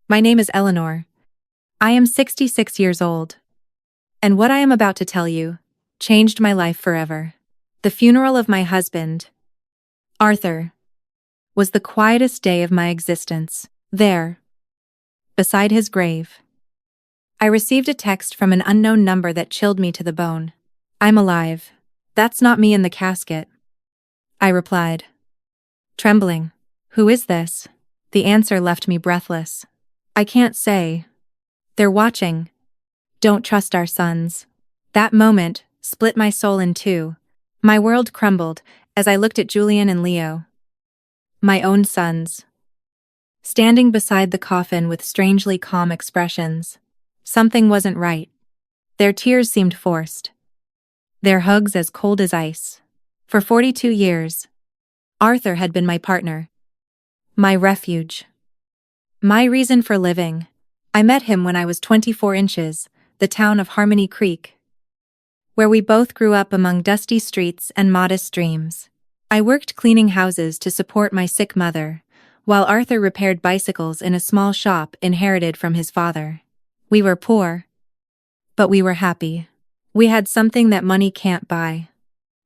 My name is Eleanor. I am 66 years old. And what I am about to tell you changed my life forever. The funeral of my husband, Arthur, was the quietest day of my existence. There, beside his grave, I received a text from an unknown number that chilled me to the bone. "I'm alive. That's not me in the casket," I replied, trembling. "Who is this?" The answer left me breathless. "I can't say. They're watching. Don't trust our sons." That moment split my soul in two. My world crumbled as I looked at Julian and Leo, my own sons, standing beside the coffin with strangely calm expressions. Something wasn't right. Their tears seemed forced, their hugs as cold as ice. For 42 years, Arthur had been my partner, my refuge, my reason for living. I met him when I was 24 inches, the town of Harmony Creek, where we both grew up among dusty streets and modest dreams. I worked cleaning houses to support my sick mother, while Arthur repaired bicycles in a small shop inherited from his father. We were poor, but we were happy. We had something that money can't buy: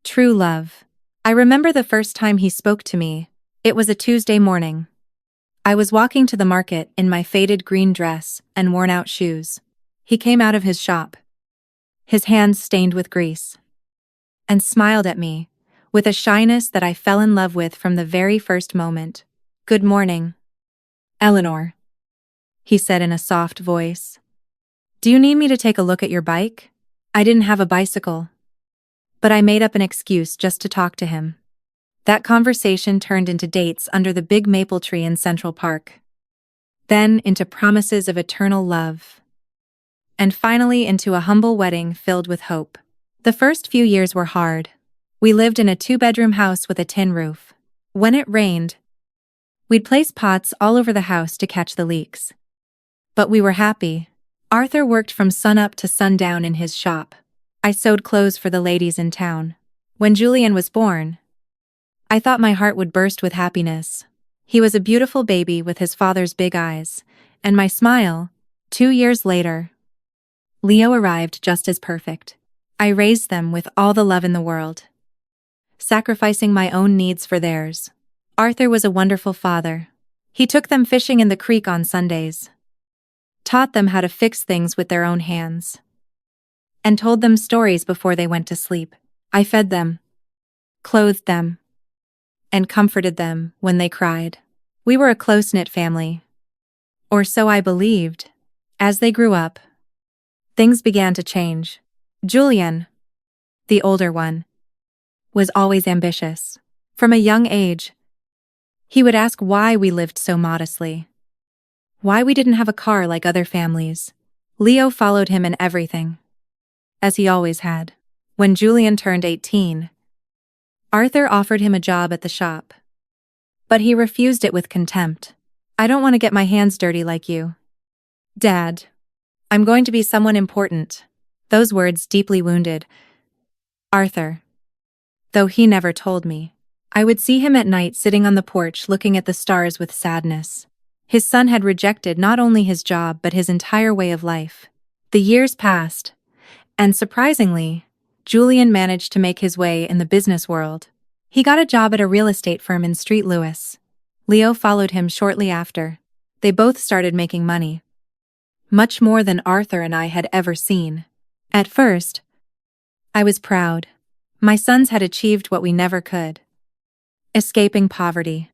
true love. I remember the first time he spoke to me. It was a Tuesday morning. I was walking to the market in my faded green dress and worn-out shoes. He came out of his shop, his hands stained with grease, and smiled at me with a shyness that I fell in love with from the very first moment. "Good morning, Eleanor," he said in a soft voice. "Do you need me to take a look at your bike?" I didn't have a bicycle, but I made up an excuse just to talk to him. That conversation turned into dates under the big maple tree in Central Park, then into promises of eternal love, and finally into a humble wedding filled with hope. The first few years were hard. We lived in a 2-bedroom house with a tin roof. When it rained, we'd place pots all over the house to catch the leaks. But we were happy. Arthur worked from sunup to sundown in his shop. I sewed clothes for the ladies in town. When Julian was born, I thought my heart would burst with happiness. He was a beautiful baby with his father's big eyes, and my smile. 2 years later, Leo arrived just as perfect. I raised them with all the love in the world, sacrificing my own needs for theirs. Arthur was a wonderful father. He took them fishing in the creek on Sundays, taught them how to fix things with their own hands, and told them stories before they went to sleep. I fed them, clothed them, and comforted them when they cried. We were a close-knit family, or so I believed. As they grew up, things began to change. Julian, the older one, was always ambitious. From a young age, he would ask why we lived so modestly, why we didn't have a car like other families. Leo followed him in everything, as he always had. When Julian turned 18, Arthur offered him a job at the shop, but he refused it with contempt. "I don't want to get my hands dirty like you, Dad. I'm going to be someone important." Those words deeply wounded Arthur, though he never told me. I would see him at night sitting on the porch looking at the stars with sadness. His son had rejected not only his job but his entire way of life. The years passed, and surprisingly, Julian managed to make his way in the business world. He got a job at a real estate firm in St. Louis. Leo followed him shortly after. They both started making money, much more than Arthur and I had ever seen. At first, I was proud. My sons had achieved what we never could: escaping poverty,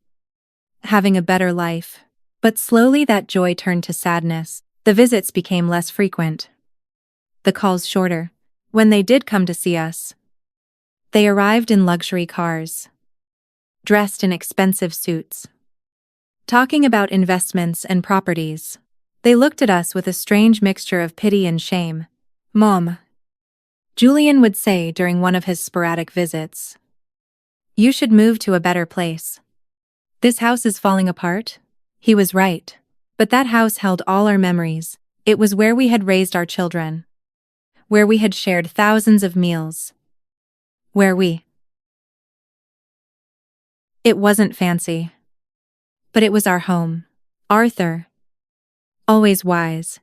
having a better life. But slowly that joy turned to sadness. The visits became less frequent, the calls shorter. When they did come to see us, they arrived in luxury cars, dressed in expensive suits, talking about investments and properties. They looked at us with a strange mixture of pity and shame. "Mom," Julian would say during one of his sporadic visits, "you should move to a better place. This house is falling apart." He was right. But that house held all our memories. It was where we had raised our children, where we had shared thousands of meals, It wasn't fancy, but it was our home. Arthur, always wise,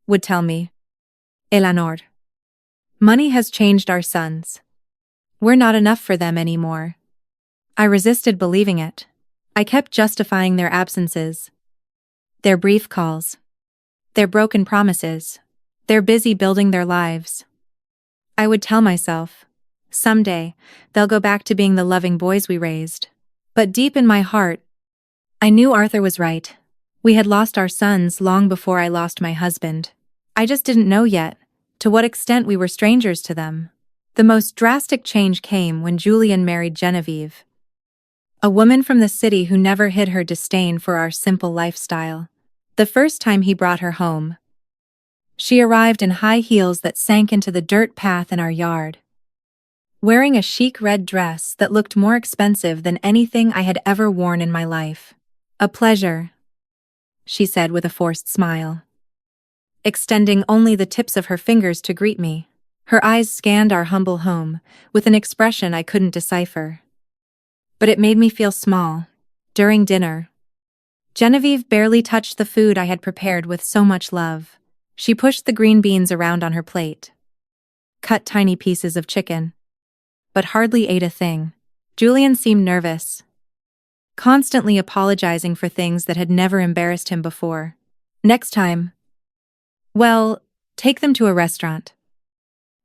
would tell me, Eleanor, money has changed our sons. We're not enough for them anymore. I resisted believing it. I kept justifying their absences, their brief calls, their broken promises. They're busy building their lives. I would tell myself, someday, they'll go back to being the loving boys we raised. But deep in my heart, I knew Arthur was right. We had lost our sons long before I lost my husband. I just didn't know yet to what extent we were strangers to them. The most drastic change came when Julian married Genevieve, a woman from the city who never hid her disdain for our simple lifestyle. The first time he brought her home, she arrived in high heels that sank into the dirt path in our yard, wearing a chic red dress that looked more expensive than anything I had ever worn in my life. "A pleasure," she said with a forced smile, extending only the tips of her fingers to greet me. Her eyes scanned our humble home with an expression I couldn't decipher. But it made me feel small. During dinner, Genevieve barely touched the food I had prepared with so much love. She pushed the green beans around on her plate, cut tiny pieces of chicken, but hardly ate a thing. Julian seemed nervous, constantly apologizing for things that had never embarrassed him before. "Next time, well, take them to a restaurant,"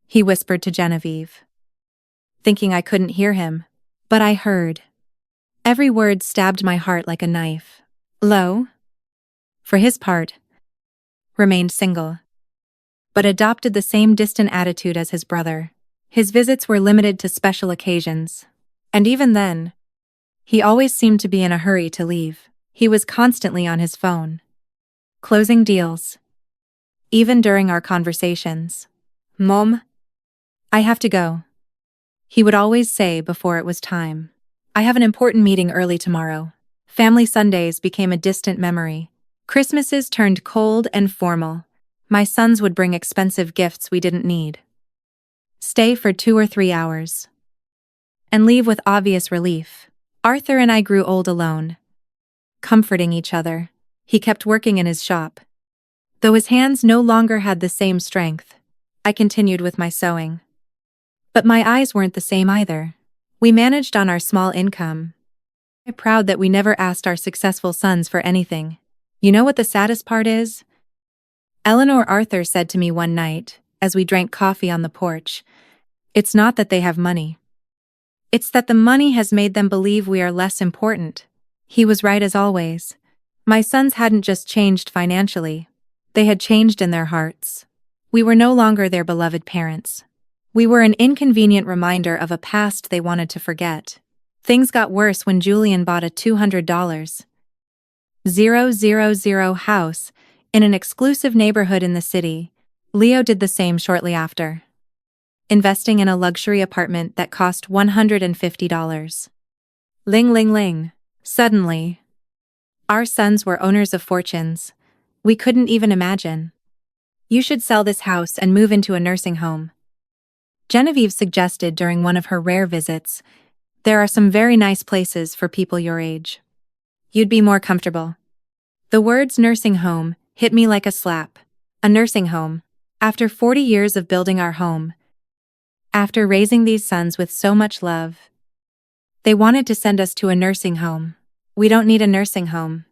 he whispered to Genevieve, thinking I couldn't hear him. But I heard. Every word stabbed my heart like a knife. Lo, for his part, remained single, but adopted the same distant attitude as his brother. His visits were limited to special occasions, and even then, he always seemed to be in a hurry to leave. He was constantly on his phone, closing deals, even during our conversations. "Mom, I have to go," he would always say before it was time. "I have an important meeting early tomorrow." Family Sundays became a distant memory. Christmases turned cold and formal. My sons would bring expensive gifts we didn't need, stay for 2 or 3 hours, and leave with obvious relief. Arthur and I grew old alone, comforting each other. He kept working in his shop. Though his hands no longer had the same strength, I continued with my sewing. But my eyes weren't the same either. We managed on our small income. I'm proud that we never asked our successful sons for anything. "You know what the saddest part is?" Eleanor Arthur said to me one night, as we drank coffee on the porch. "It's not that they have money. It's that the money has made them believe we are less important." He was right as always. My sons hadn't just changed financially. They had changed in their hearts. We were no longer their beloved parents. We were an inconvenient reminder of a past they wanted to forget. Things got worse when Julian bought a $200,000 house in an exclusive neighborhood in the city. Leo did the same shortly after, investing in a luxury apartment that cost $150. Ling ling ling. Suddenly, our sons were owners of fortunes we couldn't even imagine. "You should sell this house and move into a nursing home," Genevieve suggested during one of her rare visits. "There are some very nice places for people your age. You'd be more comfortable." The words nursing home hit me like a slap. A nursing home. After 40 years of building our home, after raising these sons with so much love, they wanted to send us to a nursing home. "We don't need a nursing home,"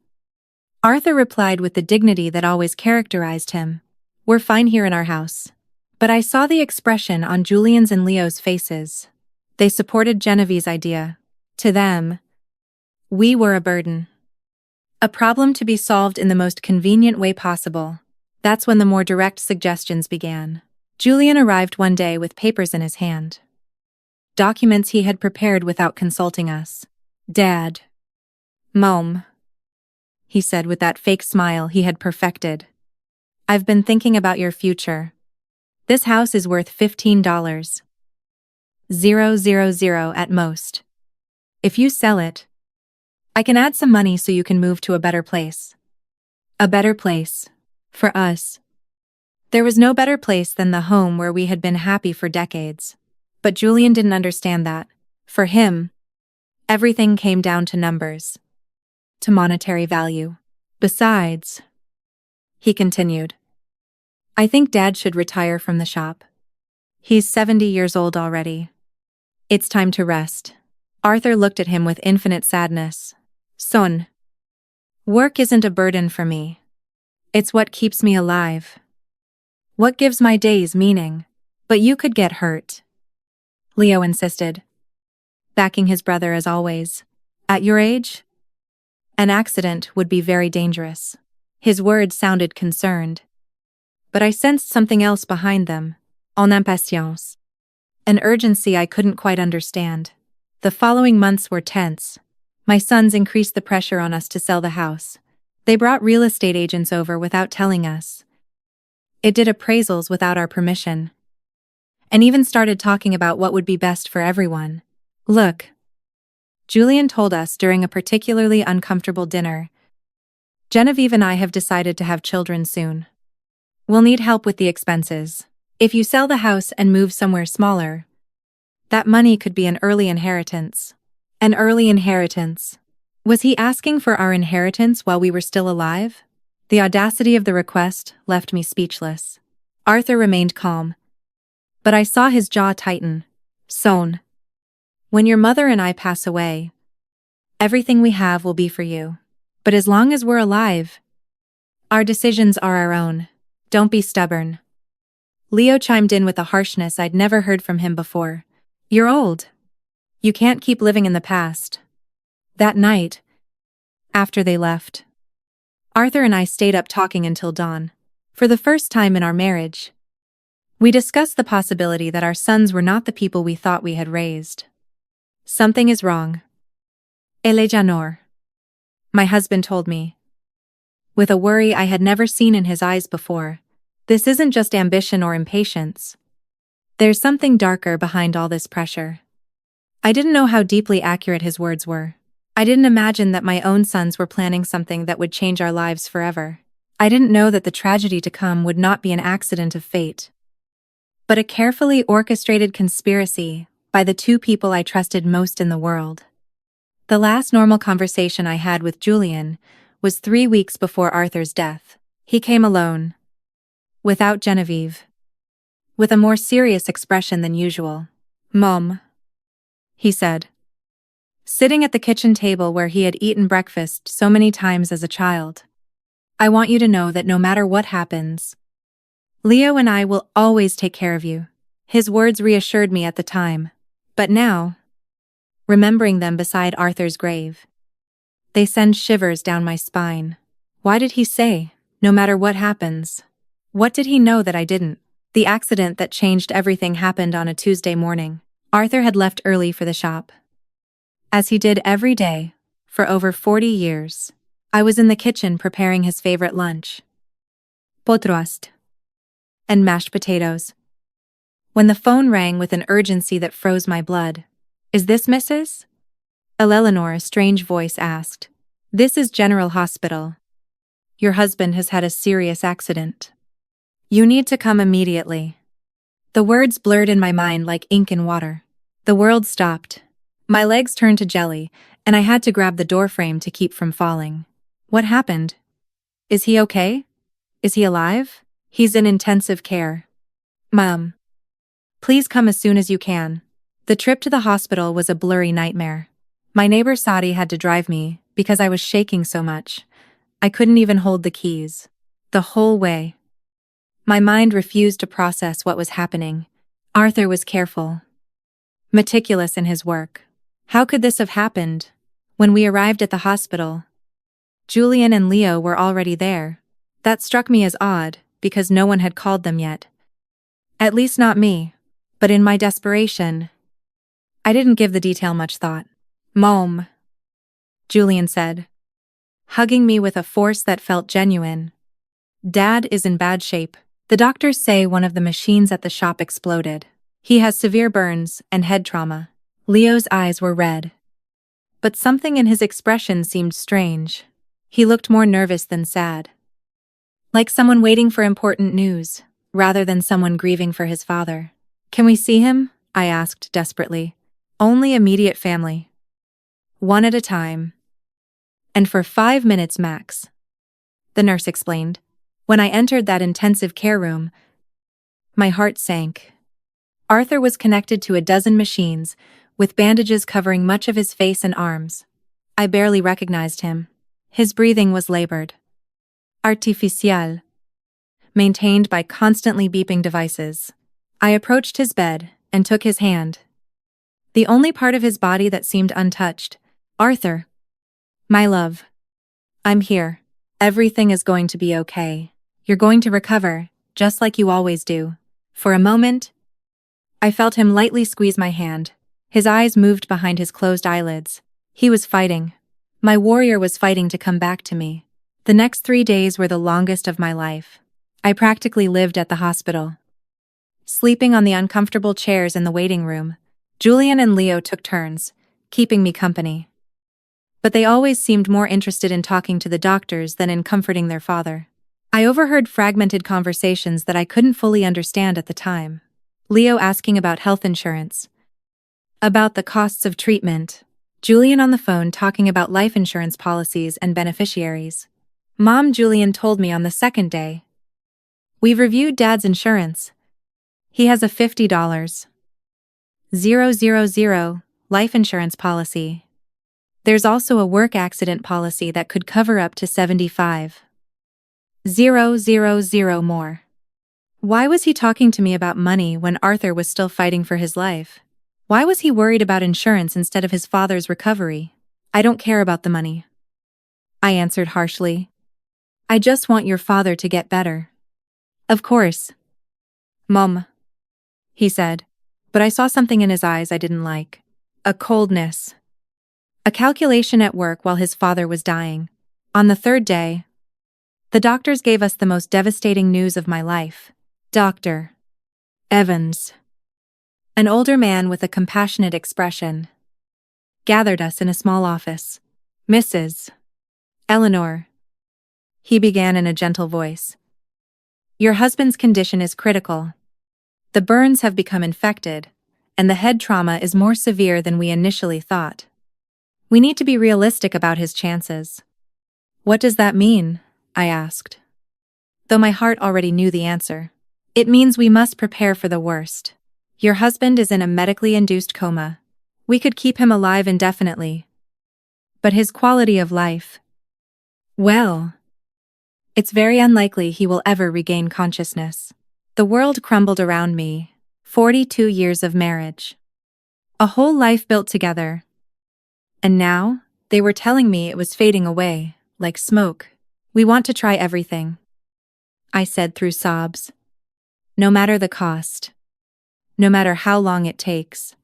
Arthur replied with the dignity that always characterized him. "We're fine here in our house." But I saw the expression on Julian's and Leo's faces. They supported Genevieve's idea. To them, we were a burden, a problem to be solved in the most convenient way possible. That's when the more direct suggestions began. Julian arrived one day with papers in his hand, documents he had prepared without consulting us. "Dad. Mom," he said with that fake smile he had perfected. "I've been thinking about your future. This house is worth $15,000 at most. If you sell it, I can add some money so you can move to a better place." A better place. For us. There was no better place than the home where we had been happy for decades. But Julian didn't understand that. For him, everything came down to numbers, to monetary value. Besides, he continued. I think Dad should retire from the shop. He's 70 years old already. It's time to rest. Arthur looked at him with infinite sadness. Son, work isn't a burden for me. It's what keeps me alive. What gives my days meaning? But you could get hurt, Leo insisted, backing his brother as always. At your age? An accident would be very dangerous. His words sounded concerned. But I sensed something else behind them. En impatience. An urgency I couldn't quite understand. The following months were tense. My sons increased the pressure on us to sell the house. They brought real estate agents over without telling us. It did appraisals without our permission. And even started talking about what would be best for everyone. Look, Julian told us during a particularly uncomfortable dinner. Genevieve and I have decided to have children soon. We'll need help with the expenses. If you sell the house and move somewhere smaller, that money could be an early inheritance. An early inheritance. Was he asking for our inheritance while we were still alive? The audacity of the request left me speechless. Arthur remained calm. But I saw his jaw tighten. Son, when your mother and I pass away, everything we have will be for you. But as long as we're alive, our decisions are our own. Don't be stubborn. Leo chimed in with a harshness I'd never heard from him before. You're old. You can't keep living in the past. That night, after they left, Arthur and I stayed up talking until dawn. For the first time in our marriage, we discussed the possibility that our sons were not the people we thought we had raised. Something is wrong. Elle est janor, my husband told me, with a worry I had never seen in his eyes before. This isn't just ambition or impatience. There's something darker behind all this pressure. I didn't know how deeply accurate his words were. I didn't imagine that my own sons were planning something that would change our lives forever. I didn't know that the tragedy to come would not be an accident of fate, but a carefully orchestrated conspiracy by the two people I trusted most in the world. The last normal conversation I had with Julian was 3 weeks before Arthur's death. He came alone, without Genevieve, with a more serious expression than usual. Mom, he said, sitting at the kitchen table where he had eaten breakfast so many times as a child. I want you to know that no matter what happens, Leo and I will always take care of you. His words reassured me at the time, but now, remembering them beside Arthur's grave, they send shivers down my spine. Why did he say, no matter what happens? What did he know that I didn't? The accident that changed everything happened on a Tuesday morning. Arthur had left early for the shop, as he did every day for over 40 years. I was in the kitchen preparing his favorite lunch, pot and mashed potatoes, when the phone rang with an urgency that froze my blood. Is this Mrs. Eleanor? A strange voice asked. This is General Hospital. Your husband has had a serious accident. You need to come immediately. The words blurred in my mind like ink in water. The world stopped. My legs turned to jelly, and I had to grab the doorframe to keep from falling. What happened? Is he okay? Is he alive? He's in intensive care. Mom, please come as soon as you can. The trip to the hospital was a blurry nightmare. My neighbor Sadi had to drive me because I was shaking so much. I couldn't even hold the keys. The whole way, my mind refused to process what was happening. Arthur was careful, meticulous in his work. How could this have happened? When we arrived at the hospital, Julian and Leo were already there. That struck me as odd, because no one had called them yet. At least not me. But in my desperation, I didn't give the detail much thought. Mom, Julian said, hugging me with a force that felt genuine. Dad is in bad shape. The doctors say one of the machines at the shop exploded. He has severe burns and head trauma. Leo's eyes were red, but something in his expression seemed strange. He looked more nervous than sad, like someone waiting for important news, rather than someone grieving for his father. Can we see him? I asked desperately. Only immediate family. One at a time. And for 5 minutes max, the nurse explained. When I entered that intensive care room, my heart sank. Arthur was connected to a dozen machines, with bandages covering much of his face and arms. I barely recognized him. His breathing was labored. Artificial. Maintained by constantly beeping devices. I approached his bed and took his hand. The only part of his body that seemed untouched. Arthur. My love. I'm here. Everything is going to be okay. You're going to recover, just like you always do. For a moment, I felt him lightly squeeze my hand. His eyes moved behind his closed eyelids. He was fighting. My warrior was fighting to come back to me. The next 3 days were the longest of my life. I practically lived at the hospital. Sleeping on the uncomfortable chairs in the waiting room, Julian and Leo took turns, keeping me company. But they always seemed more interested in talking to the doctors than in comforting their father. I overheard fragmented conversations that I couldn't fully understand at the time. Leo asking about health insurance, about the costs of treatment. Julian on the phone talking about life insurance policies and beneficiaries. Mom, Julian told me on the second day. We've reviewed Dad's insurance. He has a $50,000 life insurance policy. There's also a work accident policy that could cover up to $75,000 more. Why was he talking to me about money when Arthur was still fighting for his life? Why was he worried about insurance instead of his father's recovery? I don't care about the money, I answered harshly. I just want your father to get better. Of course, Mom, he said, but I saw something in his eyes I didn't like. A coldness. A calculation at work while his father was dying. On the third day, the doctors gave us the most devastating news of my life. Dr. Evans, an older man with a compassionate expression, gathered us in a small office. Mrs. Eleanor, he began in a gentle voice. Your husband's condition is critical. The burns have become infected, and the head trauma is more severe than we initially thought. We need to be realistic about his chances. What does that mean? I asked. Though my heart already knew the answer. It means we must prepare for the worst. Your husband is in a medically induced coma. We could keep him alive indefinitely. But his quality of life, well, it's very unlikely he will ever regain consciousness. The world crumbled around me. 42 years of marriage. A whole life built together. And now, they were telling me it was fading away, like smoke. We want to try everything, I said through sobs. No matter the cost. No matter how long it takes.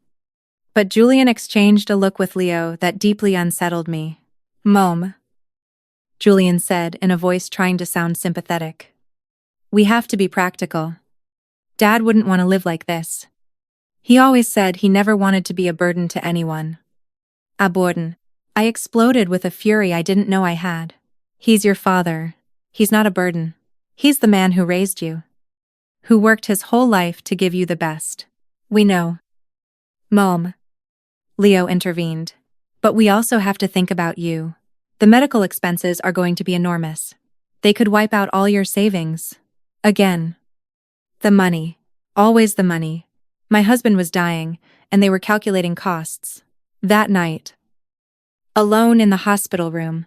But Julian exchanged a look with Leo that deeply unsettled me. Mom, Julian said in a voice trying to sound sympathetic. We have to be practical. Dad wouldn't want to live like this. He always said he never wanted to be a burden to anyone. A burden. I exploded with a fury I didn't know I had. He's your father. He's not a burden. He's the man who raised you. Who worked his whole life to give you the best. We know. Mom, Leo intervened. But we also have to think about you. The medical expenses are going to be enormous. They could wipe out all your savings. Again. The money. Always the money. My husband was dying, and they were calculating costs. That night, alone in the hospital room,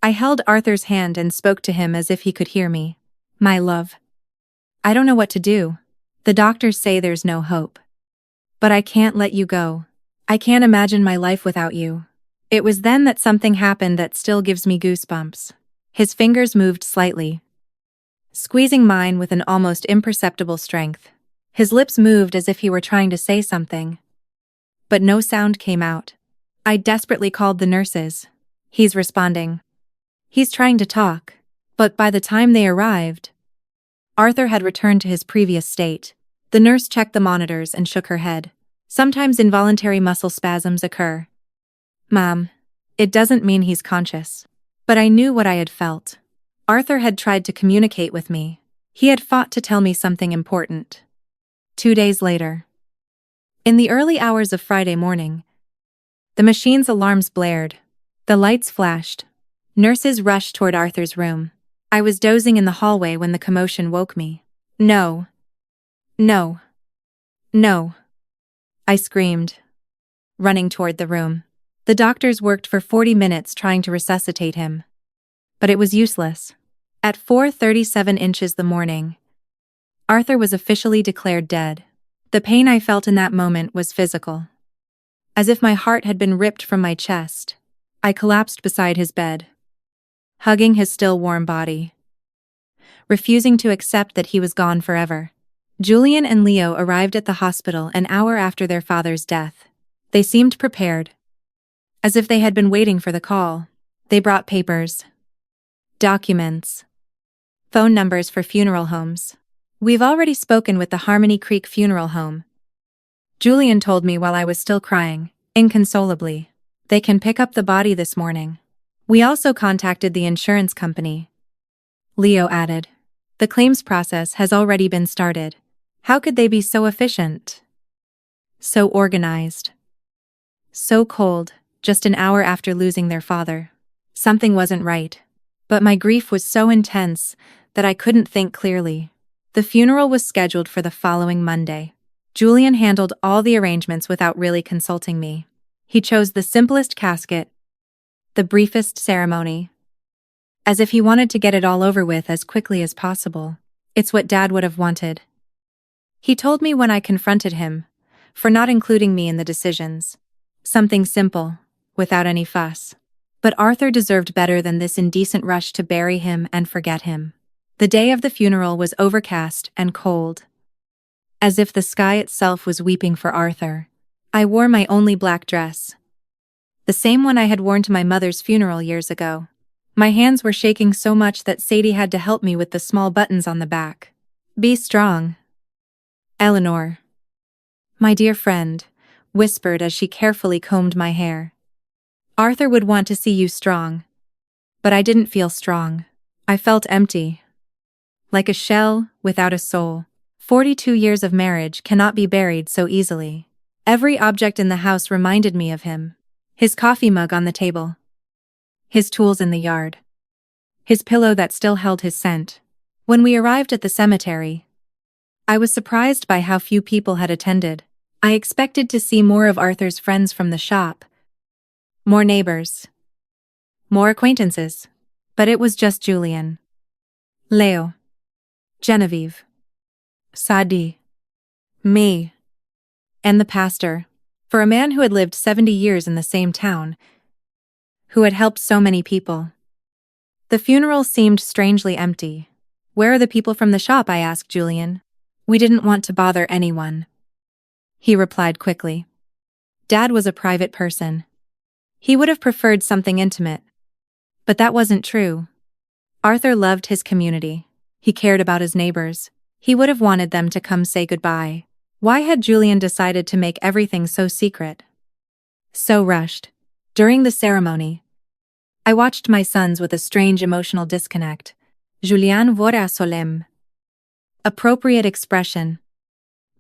I held Arthur's hand and spoke to him as if he could hear me. My love, I don't know what to do. The doctors say there's no hope. But I can't let you go. I can't imagine my life without you. It was then that something happened that still gives me goosebumps. His fingers moved slightly, squeezing mine with an almost imperceptible strength. His lips moved as if he were trying to say something. But no sound came out. I desperately called the nurses. He's responding. He's trying to talk. But by the time they arrived, Arthur had returned to his previous state. The nurse checked the monitors and shook her head. Sometimes involuntary muscle spasms occur. Mom, it doesn't mean he's conscious. But I knew what I had felt. Arthur had tried to communicate with me. He had fought to tell me something important. 2 days later. In the early hours of Friday morning, the machine's alarms blared. The lights flashed. Nurses rushed toward Arthur's room. I was dozing in the hallway when the commotion woke me. No. No. No. I screamed, running toward the room. The doctors worked for 40 minutes trying to resuscitate him. But it was useless. At 4:37 inches the morning, Arthur was officially declared dead. The pain I felt in that moment was physical. As if my heart had been ripped from my chest, I collapsed beside his bed, hugging his still warm body, refusing to accept that he was gone forever. Julian and Leo arrived at the hospital an hour after their father's death. They seemed prepared, as if they had been waiting for the call. They brought papers, documents, phone numbers for funeral homes. We've already spoken with the Harmony Creek Funeral Home, Julian told me while I was still crying, inconsolably. They can pick up the body this morning. We also contacted the insurance company, Leo added. The claims process has already been started. How could they be so efficient? So organized. So cold, just an hour after losing their father. Something wasn't right. But my grief was so intense that I couldn't think clearly. The funeral was scheduled for the following Monday. Julian handled all the arrangements without really consulting me. He chose the simplest casket, the briefest ceremony, as if he wanted to get it all over with as quickly as possible. It's what Dad would have wanted. He told me when I confronted him for not including me in the decisions. Something simple, without any fuss. But Arthur deserved better than this indecent rush to bury him and forget him. The day of the funeral was overcast and cold, as if the sky itself was weeping for Arthur. I wore my only black dress, the same one I had worn to my mother's funeral years ago. My hands were shaking so much that Sadie had to help me with the small buttons on the back. Be strong, Eleanor, my dear friend, whispered as she carefully combed my hair. Arthur would want to see you strong. But I didn't feel strong. I felt empty, like a shell without a soul. 42 years of marriage cannot be buried so easily. Every object in the house reminded me of him. His coffee mug on the table, his tools in the yard, his pillow that still held his scent. When we arrived at the cemetery, I was surprised by how few people had attended. I expected to see more of Arthur's friends from the shop, more neighbors, more acquaintances. But it was just Julian, Leo, Genevieve, Sadie, me, and the pastor. For a man who had lived 70 years in the same town, who had helped so many people, the funeral seemed strangely empty. Where are the people from the shop? I asked Julian. We didn't want to bother anyone, he replied quickly. Dad was a private person. He would have preferred something intimate. But that wasn't true. Arthur loved his community. He cared about his neighbors. He would have wanted them to come say goodbye. Why had Julian decided to make everything so secret, so rushed? During the ceremony, I watched my sons with a strange emotional disconnect. Julien voit solemn, appropriate expression,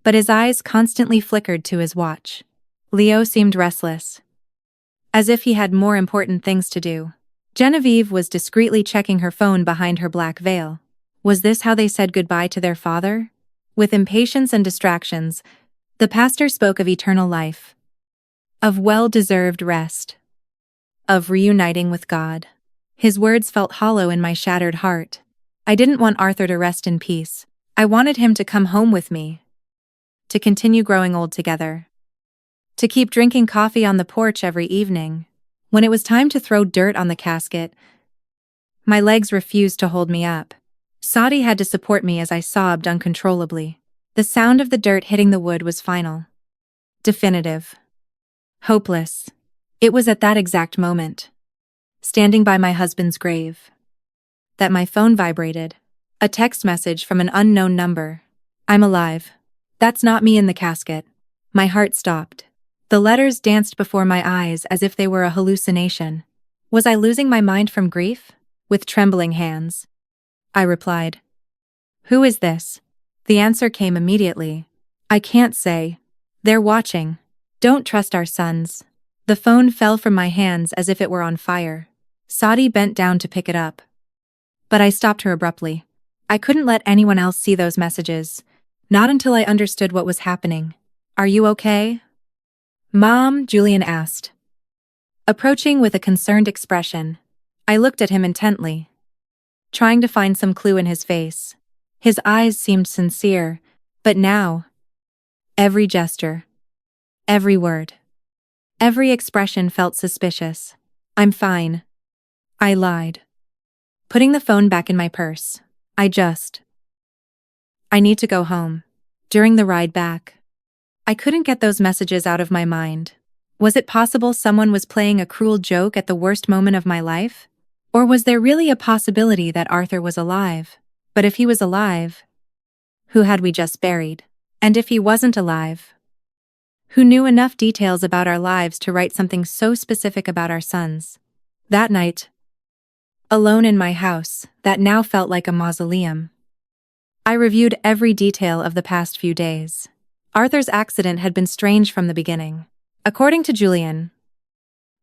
but his eyes constantly flickered to his watch. Leo seemed restless, as if he had more important things to do. Genevieve was discreetly checking her phone behind her black veil. Was this how they said goodbye to their father? With impatience and distractions, the pastor spoke of eternal life, of well-deserved rest, of reuniting with God. His words felt hollow in my shattered heart. I didn't want Arthur to rest in peace. I wanted him to come home with me, to continue growing old together, to keep drinking coffee on the porch every evening. When it was time to throw dirt on the casket, my legs refused to hold me up. Sadie had to support me as I sobbed uncontrollably. The sound of the dirt hitting the wood was final, definitive, hopeless. It was at that exact moment, standing by my husband's grave, that my phone vibrated. A text message from an unknown number. I'm alive. That's not me in the casket. My heart stopped. The letters danced before my eyes as if they were a hallucination. Was I losing my mind from grief? With trembling hands, I replied, "Who is this?" The answer came immediately. "I can't say. They're watching. Don't trust our sons." The phone fell from my hands as if it were on fire. Sadie bent down to pick it up, But I stopped her abruptly. I couldn't let anyone else see those messages. Not until I understood what was happening. Are you okay? Mom, Julian asked. Approaching with a concerned expression, I looked at him intently, trying to find some clue in his face. His eyes seemed sincere, but now, every gesture, every word, every expression felt suspicious. I'm fine. I lied. Putting the phone back in my purse, I need to go home. During the ride back, I couldn't get those messages out of my mind. Was it possible someone was playing a cruel joke at the worst moment of my life? Or was there really a possibility that Arthur was alive? But if he was alive, who had we just buried? And if he wasn't alive, who knew enough details about our lives to write something so specific about our sons? That night, alone in my house, that now felt like a mausoleum, I reviewed every detail of the past few days. Arthur's accident had been strange from the beginning. According to Julian,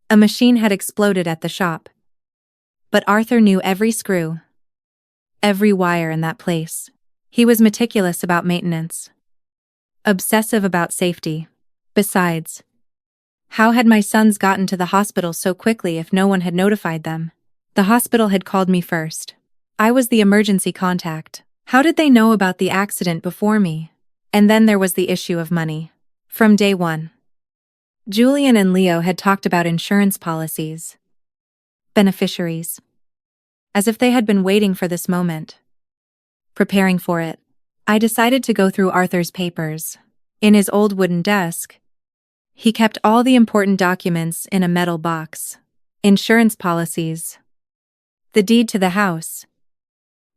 a machine had exploded at the shop. But Arthur knew every screw, every wire in that place. He was meticulous about maintenance, obsessive about safety. Besides, how had my sons gotten to the hospital so quickly if no one had notified them? The hospital had called me first. I was the emergency contact. How did they know about the accident before me? And then there was the issue of money. From day one, Julian and Leo had talked about insurance policies, beneficiaries, as if they had been waiting for this moment. Preparing for it, I decided to go through Arthur's papers. In his old wooden desk, he kept all the important documents in a metal box. Insurance policies, the deed to the house,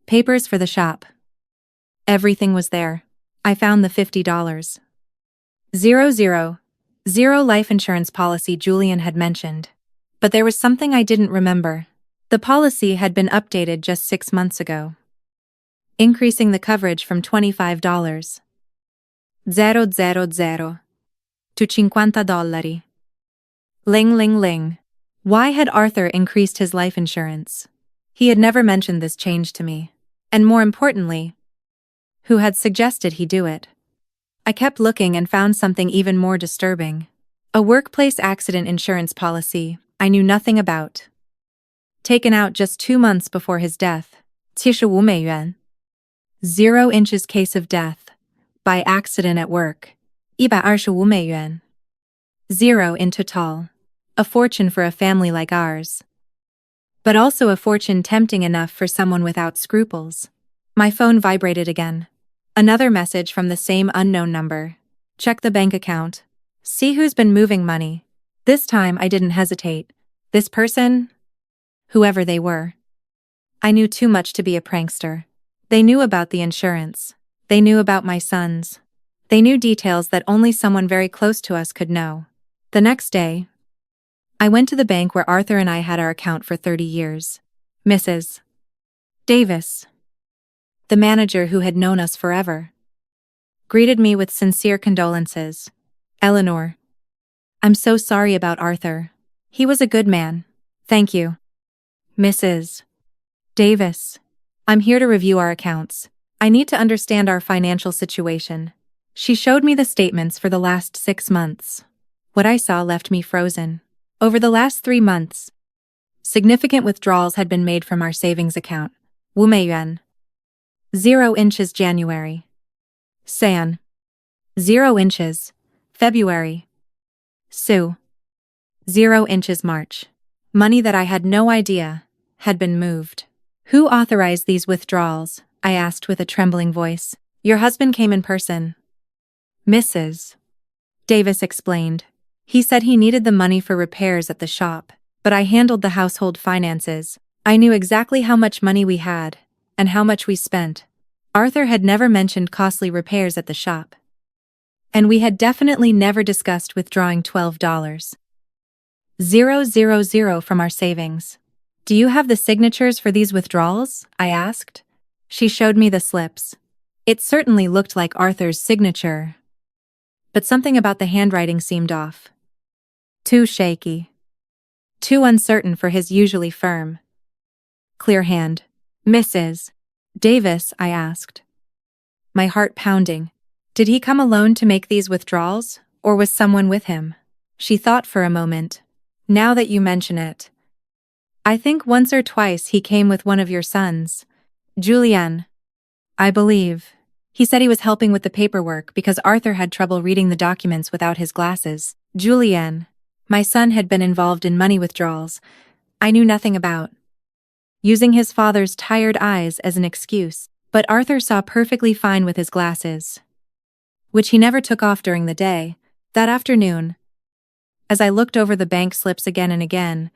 papers for the shop. Everything was there. I found the $50. 000 life insurance policy Julian had mentioned. But there was something I didn't remember. The policy had been updated just 6 months ago, increasing the coverage from $25, 000, to $50. Ling ling ling. Why had Arthur increased his life insurance? He had never mentioned this change to me. And more importantly, who had suggested he do it? I kept looking and found something even more disturbing. A workplace accident insurance policy I knew nothing about. Taken out just 2 months before his death. 75 美元. 0 inches case of death by accident at work. 125美元. 0 in total. A fortune for a family like ours. But also a fortune tempting enough for someone without scruples. My phone vibrated again. Another message from the same unknown number. Check the bank account. See who's been moving money. This time I didn't hesitate. This person? Whoever they were. I knew too much to be a prankster. They knew about the insurance. They knew about my sons. They knew details that only someone very close to us could know. The next day, I went to the bank where Arthur and I had our account for 30 years. Mrs. Davis, the manager who had known us forever, greeted me with sincere condolences. Eleanor, I'm so sorry about Arthur. He was a good man. Thank you. Mrs. Davis, I'm here to review our accounts. I need to understand our financial situation. She showed me the statements for the last 6 months. What I saw left me frozen. Over the last 3 months, significant withdrawals had been made from our savings account. 5美元. 0 inches January. San. 0 inches. February. Sue. 0 inches March. Money that I had no idea had been moved. Who authorized these withdrawals? I asked with a trembling voice. Your husband came in person. Mrs. Davis explained. He said he needed the money for repairs at the shop, but I handled the household finances. I knew exactly how much money we had, and how much we spent. Arthur had never mentioned costly repairs at the shop. And we had definitely never discussed withdrawing $12. 000 from our savings. Do you have the signatures for these withdrawals? I asked. She showed me the slips. It certainly looked like Arthur's signature, but something about the handwriting seemed off. Too shaky. Too uncertain for his usually firm, clear hand. Mrs. Davis, I asked, my heart pounding. Did he come alone to make these withdrawals, or was someone with him? She thought for a moment. Now that you mention it, I think once or twice he came with one of your sons. Julien, I believe. He said he was helping with the paperwork because Arthur had trouble reading the documents without his glasses. Julien, my son had been involved in money withdrawals I knew nothing about, using his father's tired eyes as an excuse. But Arthur saw perfectly fine with his glasses, which he never took off during the day. That afternoon, as I looked over the bank slips again and again,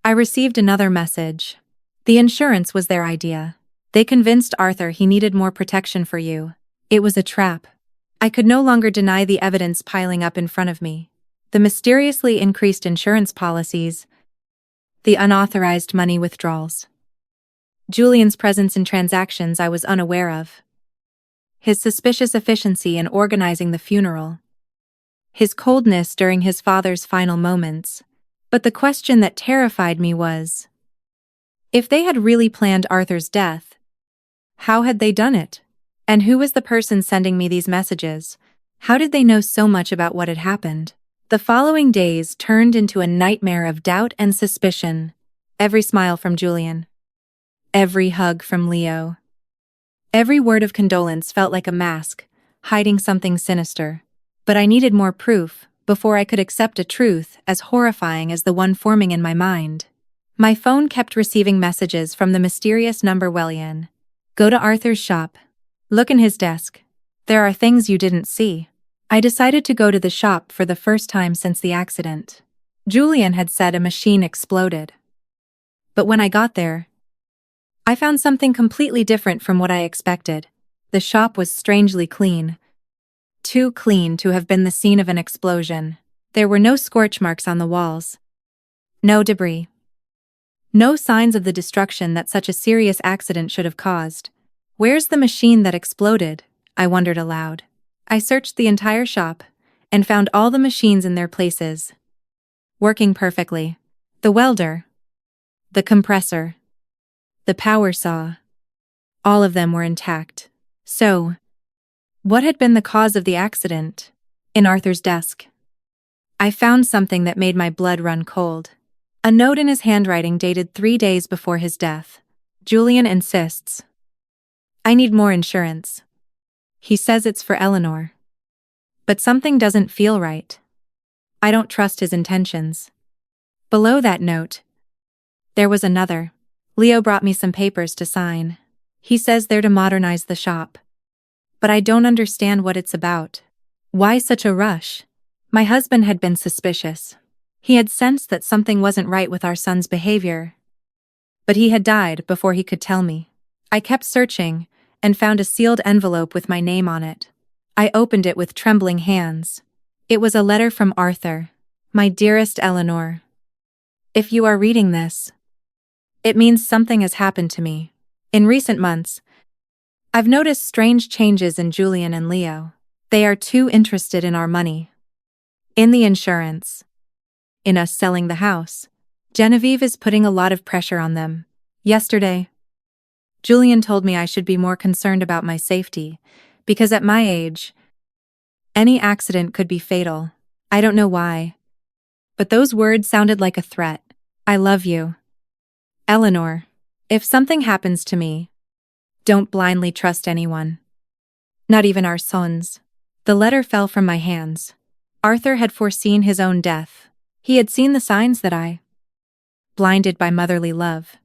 I received another message. The insurance was their idea. They convinced Arthur he needed more protection for you. It was a trap. I could no longer deny the evidence piling up in front of me. The mysteriously increased insurance policies, the unauthorized money withdrawals, Julian's presence in transactions I was unaware of, his suspicious efficiency in organizing the funeral, his coldness during his father's final moments. But the question that terrified me was, if they had really planned Arthur's death, how had they done it? And who was the person sending me these messages? How did they know so much about what had happened? The following days turned into a nightmare of doubt and suspicion. Every smile from Julian, every hug from Leo, every word of condolence felt like a mask, hiding something sinister. But I needed more proof before I could accept a truth as horrifying as the one forming in my mind. My phone kept receiving messages from the mysterious number Wellian. Go to Arthur's shop. Look in his desk. There are things you didn't see. I decided to go to the shop for the first time since the accident. Julian had said a machine exploded. But when I got there, I found something completely different from what I expected. The shop was strangely clean. Too clean to have been the scene of an explosion. There were no scorch marks on the walls. No debris. No signs of the destruction that such a serious accident should have caused. Where's the machine that exploded? I wondered aloud. I searched the entire shop and found all the machines in their places, working perfectly. The welder, the compressor, the power saw, all of them were intact. So, what had been the cause of the accident? In Arthur's desk, I found something that made my blood run cold. A note in his handwriting dated 3 days before his death. Julian insists. I need more insurance. He says it's for Eleanor. But something doesn't feel right. I don't trust his intentions. Below that note, there was another. Leo brought me some papers to sign. He says they're to modernize the shop. But I don't understand what it's about. Why such a rush? My husband had been suspicious. He had sensed that something wasn't right with our son's behavior. But he had died before he could tell me. I kept searching and found a sealed envelope with my name on it. I opened it with trembling hands. It was a letter from Arthur. My dearest Eleanor, if you are reading this, it means something has happened to me. In recent months, I've noticed strange changes in Julian and Leo. They are too interested in our money, in the insurance, in us selling the house. Genevieve is putting a lot of pressure on them. Yesterday, Julian told me I should be more concerned about my safety, because at my age, any accident could be fatal. I don't know why, but those words sounded like a threat. I love you, Eleanor. If something happens to me, don't blindly trust anyone. Not even our sons. The letter fell from my hands. Arthur had foreseen his own death. He had seen the signs that I, blinded by motherly love,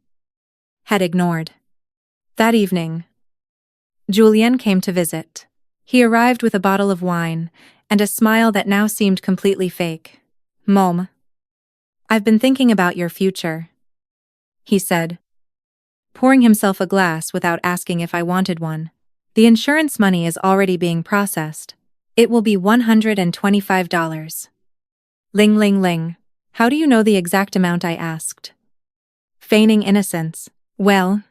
had ignored. That evening, Julien came to visit. He arrived with a bottle of wine and a smile that now seemed completely fake. Mom, I've been thinking about your future, he said, pouring himself a glass without asking if I wanted one. The insurance money is already being processed. It will be $125. Ling ling ling. How do you know the exact amount? I asked, feigning innocence. Well,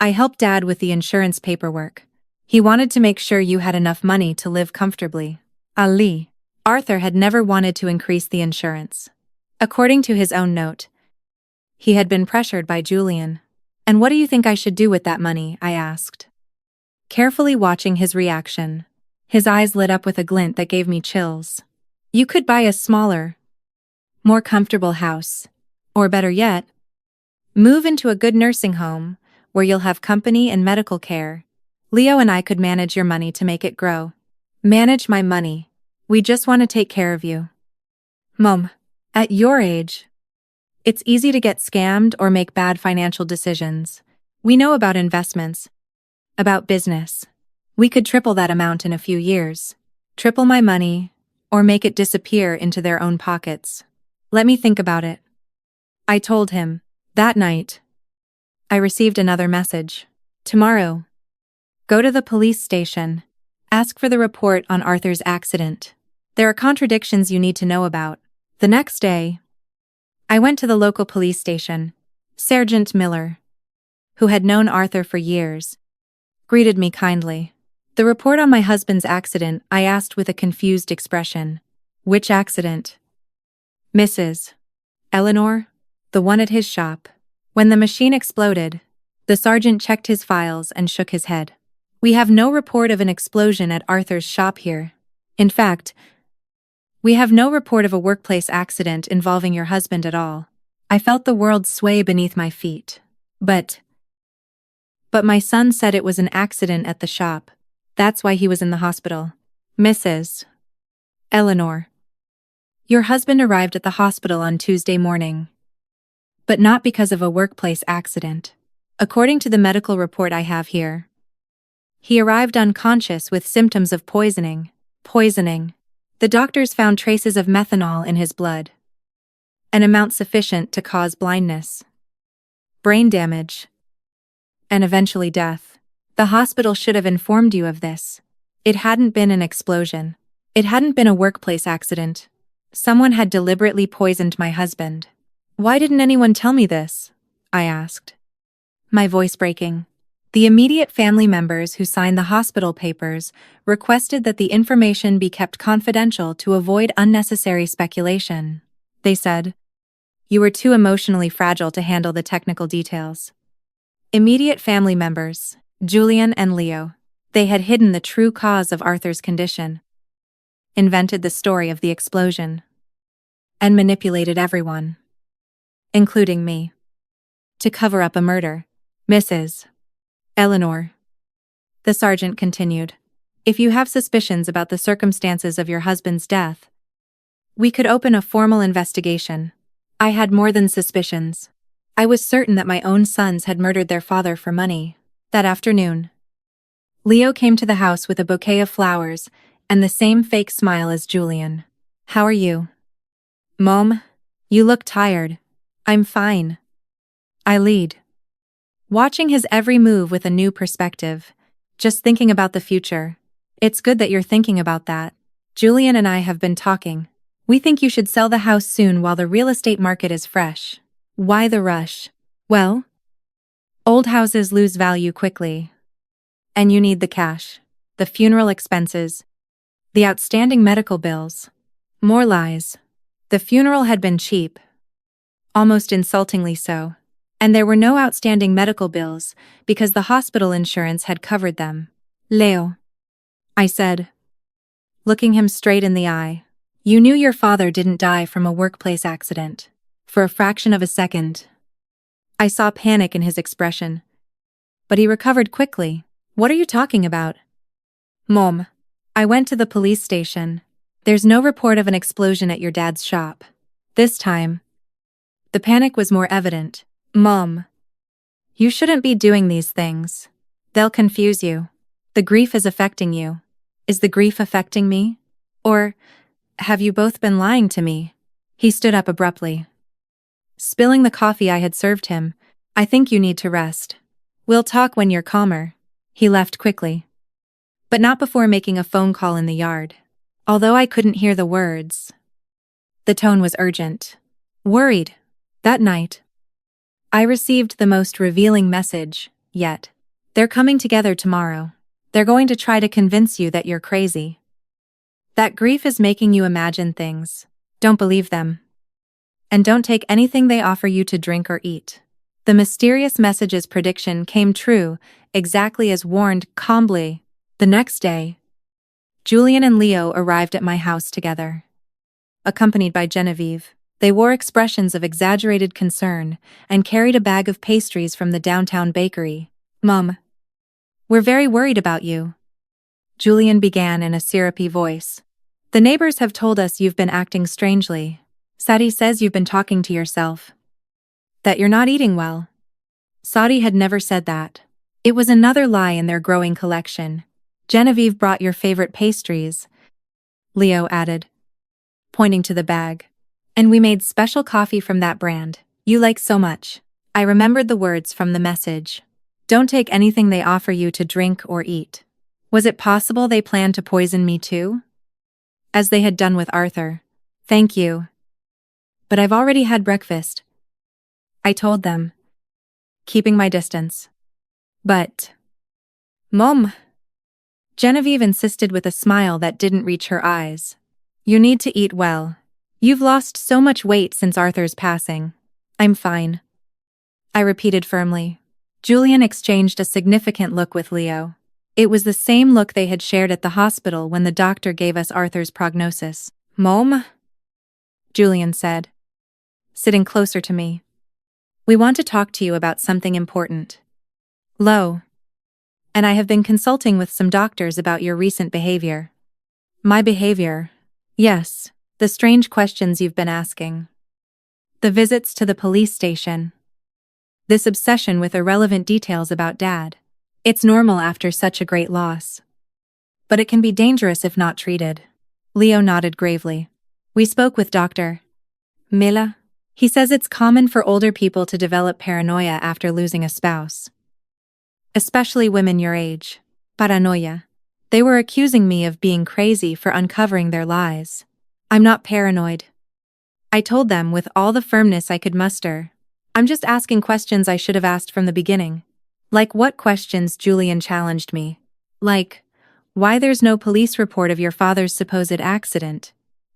I helped Dad with the insurance paperwork. He wanted to make sure you had enough money to live comfortably. Ali. Arthur had never wanted to increase the insurance. According to his own note, he had been pressured by Julian. And what do you think I should do with that money? I asked, carefully watching his reaction. His eyes lit up with a glint that gave me chills. You could buy a smaller, more comfortable house. Or better yet, move into a good nursing home where you'll have company and medical care. Leo and I could manage your money to make it grow. Manage my money. We just want to take care of you. Mom, at your age, it's easy to get scammed or make bad financial decisions. We know about investments, about business. We could triple that amount in a few years. Triple my money, or make it disappear into their own pockets. Let me think about it. I told him. That night, I received another message. Tomorrow, go to the police station. Ask for the report on Arthur's accident. There are contradictions you need to know about. The next day, I went to the local police station. Sergeant Miller, who had known Arthur for years, greeted me kindly. The report on my husband's accident, I asked with a confused expression. Which accident? Mrs. Eleanor? The one at his shop. When the machine exploded, the sergeant checked his files and shook his head. We have no report of an explosion at Arthur's shop here. In fact, we have no report of a workplace accident involving your husband at all. I felt the world sway beneath my feet. But my son said it was an accident at the shop. That's why he was in the hospital. Mrs. Eleanor, your husband arrived at the hospital on Tuesday morning. But not because of a workplace accident. According to the medical report I have here, he arrived unconscious with symptoms of poisoning. The doctors found traces of methanol in his blood, an amount sufficient to cause blindness, brain damage, and eventually death. The hospital should have informed you of this. It hadn't been an explosion. It hadn't been a workplace accident. Someone had deliberately poisoned my husband. Why didn't anyone tell me this? I asked, my voice breaking. The immediate family members who signed the hospital papers requested that the information be kept confidential to avoid unnecessary speculation. They said, you were too emotionally fragile to handle the technical details. Immediate family members, Julian and Leo, they had hidden the true cause of Arthur's condition, invented the story of the explosion, and manipulated everyone, including me, to cover up a murder. Mrs. Eleanor, the sergeant continued, if you have suspicions about the circumstances of your husband's death, we could open a formal investigation. I had more than suspicions. I was certain that my own sons had murdered their father for money. That afternoon, Leo came to the house with a bouquet of flowers and the same fake smile as Julian. How are you? Mom, you look tired. I'm fine. I lead. Watching his every move with a new perspective, just thinking about the future. It's good that you're thinking about that. Julian and I have been talking. We think you should sell the house soon while the real estate market is fresh. Why the rush? Well, old houses lose value quickly. And you need the cash, the funeral expenses, the outstanding medical bills. More lies. The funeral had been cheap, almost insultingly so. And there were no outstanding medical bills because the hospital insurance had covered them. Leo, I said, looking him straight in the eye, you knew your father didn't die from a workplace accident. For a fraction of a second, I saw panic in his expression. But he recovered quickly. What are you talking about? Mom, I went to the police station. There's no report of an explosion at your dad's shop. This time, the panic was more evident. Mom, you shouldn't be doing these things. They'll confuse you. The grief is affecting you. Is the grief affecting me? Or have you both been lying to me? He stood up abruptly, spilling the coffee I had served him. I think you need to rest. We'll talk when you're calmer. He left quickly, but not before making a phone call in the yard. Although I couldn't hear the words, the tone was urgent. Worried. That night, I received the most revealing message yet. They're coming together tomorrow. They're going to try to convince you that you're crazy. That grief is making you imagine things. Don't believe them. And don't take anything they offer you to drink or eat. The mysterious message's prediction came true, exactly as warned, calmly. The next day, Julian and Leo arrived at my house together. Accompanied by Genevieve, they wore expressions of exaggerated concern and carried a bag of pastries from the downtown bakery. "Mum, we're very worried about you," Julian began in a syrupy voice. "The neighbors have told us you've been acting strangely. Sadie says you've been talking to yourself. That you're not eating well." Sadie had never said that. It was another lie in their growing collection. "Genevieve brought your favorite pastries," Leo added, pointing to the bag. "And we made special coffee from that brand you like so much." I remembered the words from the message. "Don't take anything they offer you to drink or eat." Was it possible they planned to poison me too? As they had done with Arthur. "Thank you. But I've already had breakfast," I told them, keeping my distance. "But, Mom," Genevieve insisted with a smile that didn't reach her eyes. "You need to eat well. You've lost so much weight since Arthur's passing." "I'm fine," I repeated firmly. Julian exchanged a significant look with Leo. It was the same look they had shared at the hospital when the doctor gave us Arthur's prognosis. "Mom," Julian said, sitting closer to me. "We want to talk to you about something important. Lo, and I have been consulting with some doctors about your recent behavior." "My behavior?" "Yes, the strange questions you've been asking. The visits to the police station. This obsession with irrelevant details about Dad. It's normal after such a great loss. But it can be dangerous if not treated." Leo nodded gravely. "We spoke with Dr. Mila. He says it's common for older people to develop paranoia after losing a spouse. Especially women your age. Paranoia. They were accusing me of being crazy for uncovering their lies. I'm not paranoid," I told them with all the firmness I could muster. "I'm just asking questions I should have asked from the beginning." "Like what questions?" Julian challenged me. "Like, why there's no police report of your father's supposed accident.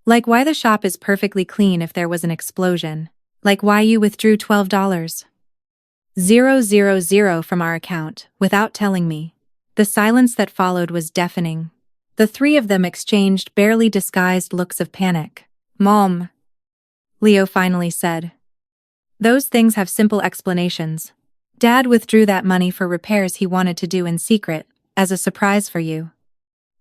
Like why the shop is perfectly clean if there was an explosion. Like why you withdrew $12,000 from our account without telling me." The silence that followed was deafening. The three of them exchanged barely disguised looks of panic. "Mom," Leo finally said, "those things have simple explanations. Dad withdrew that money for repairs he wanted to do in secret, as a surprise for you."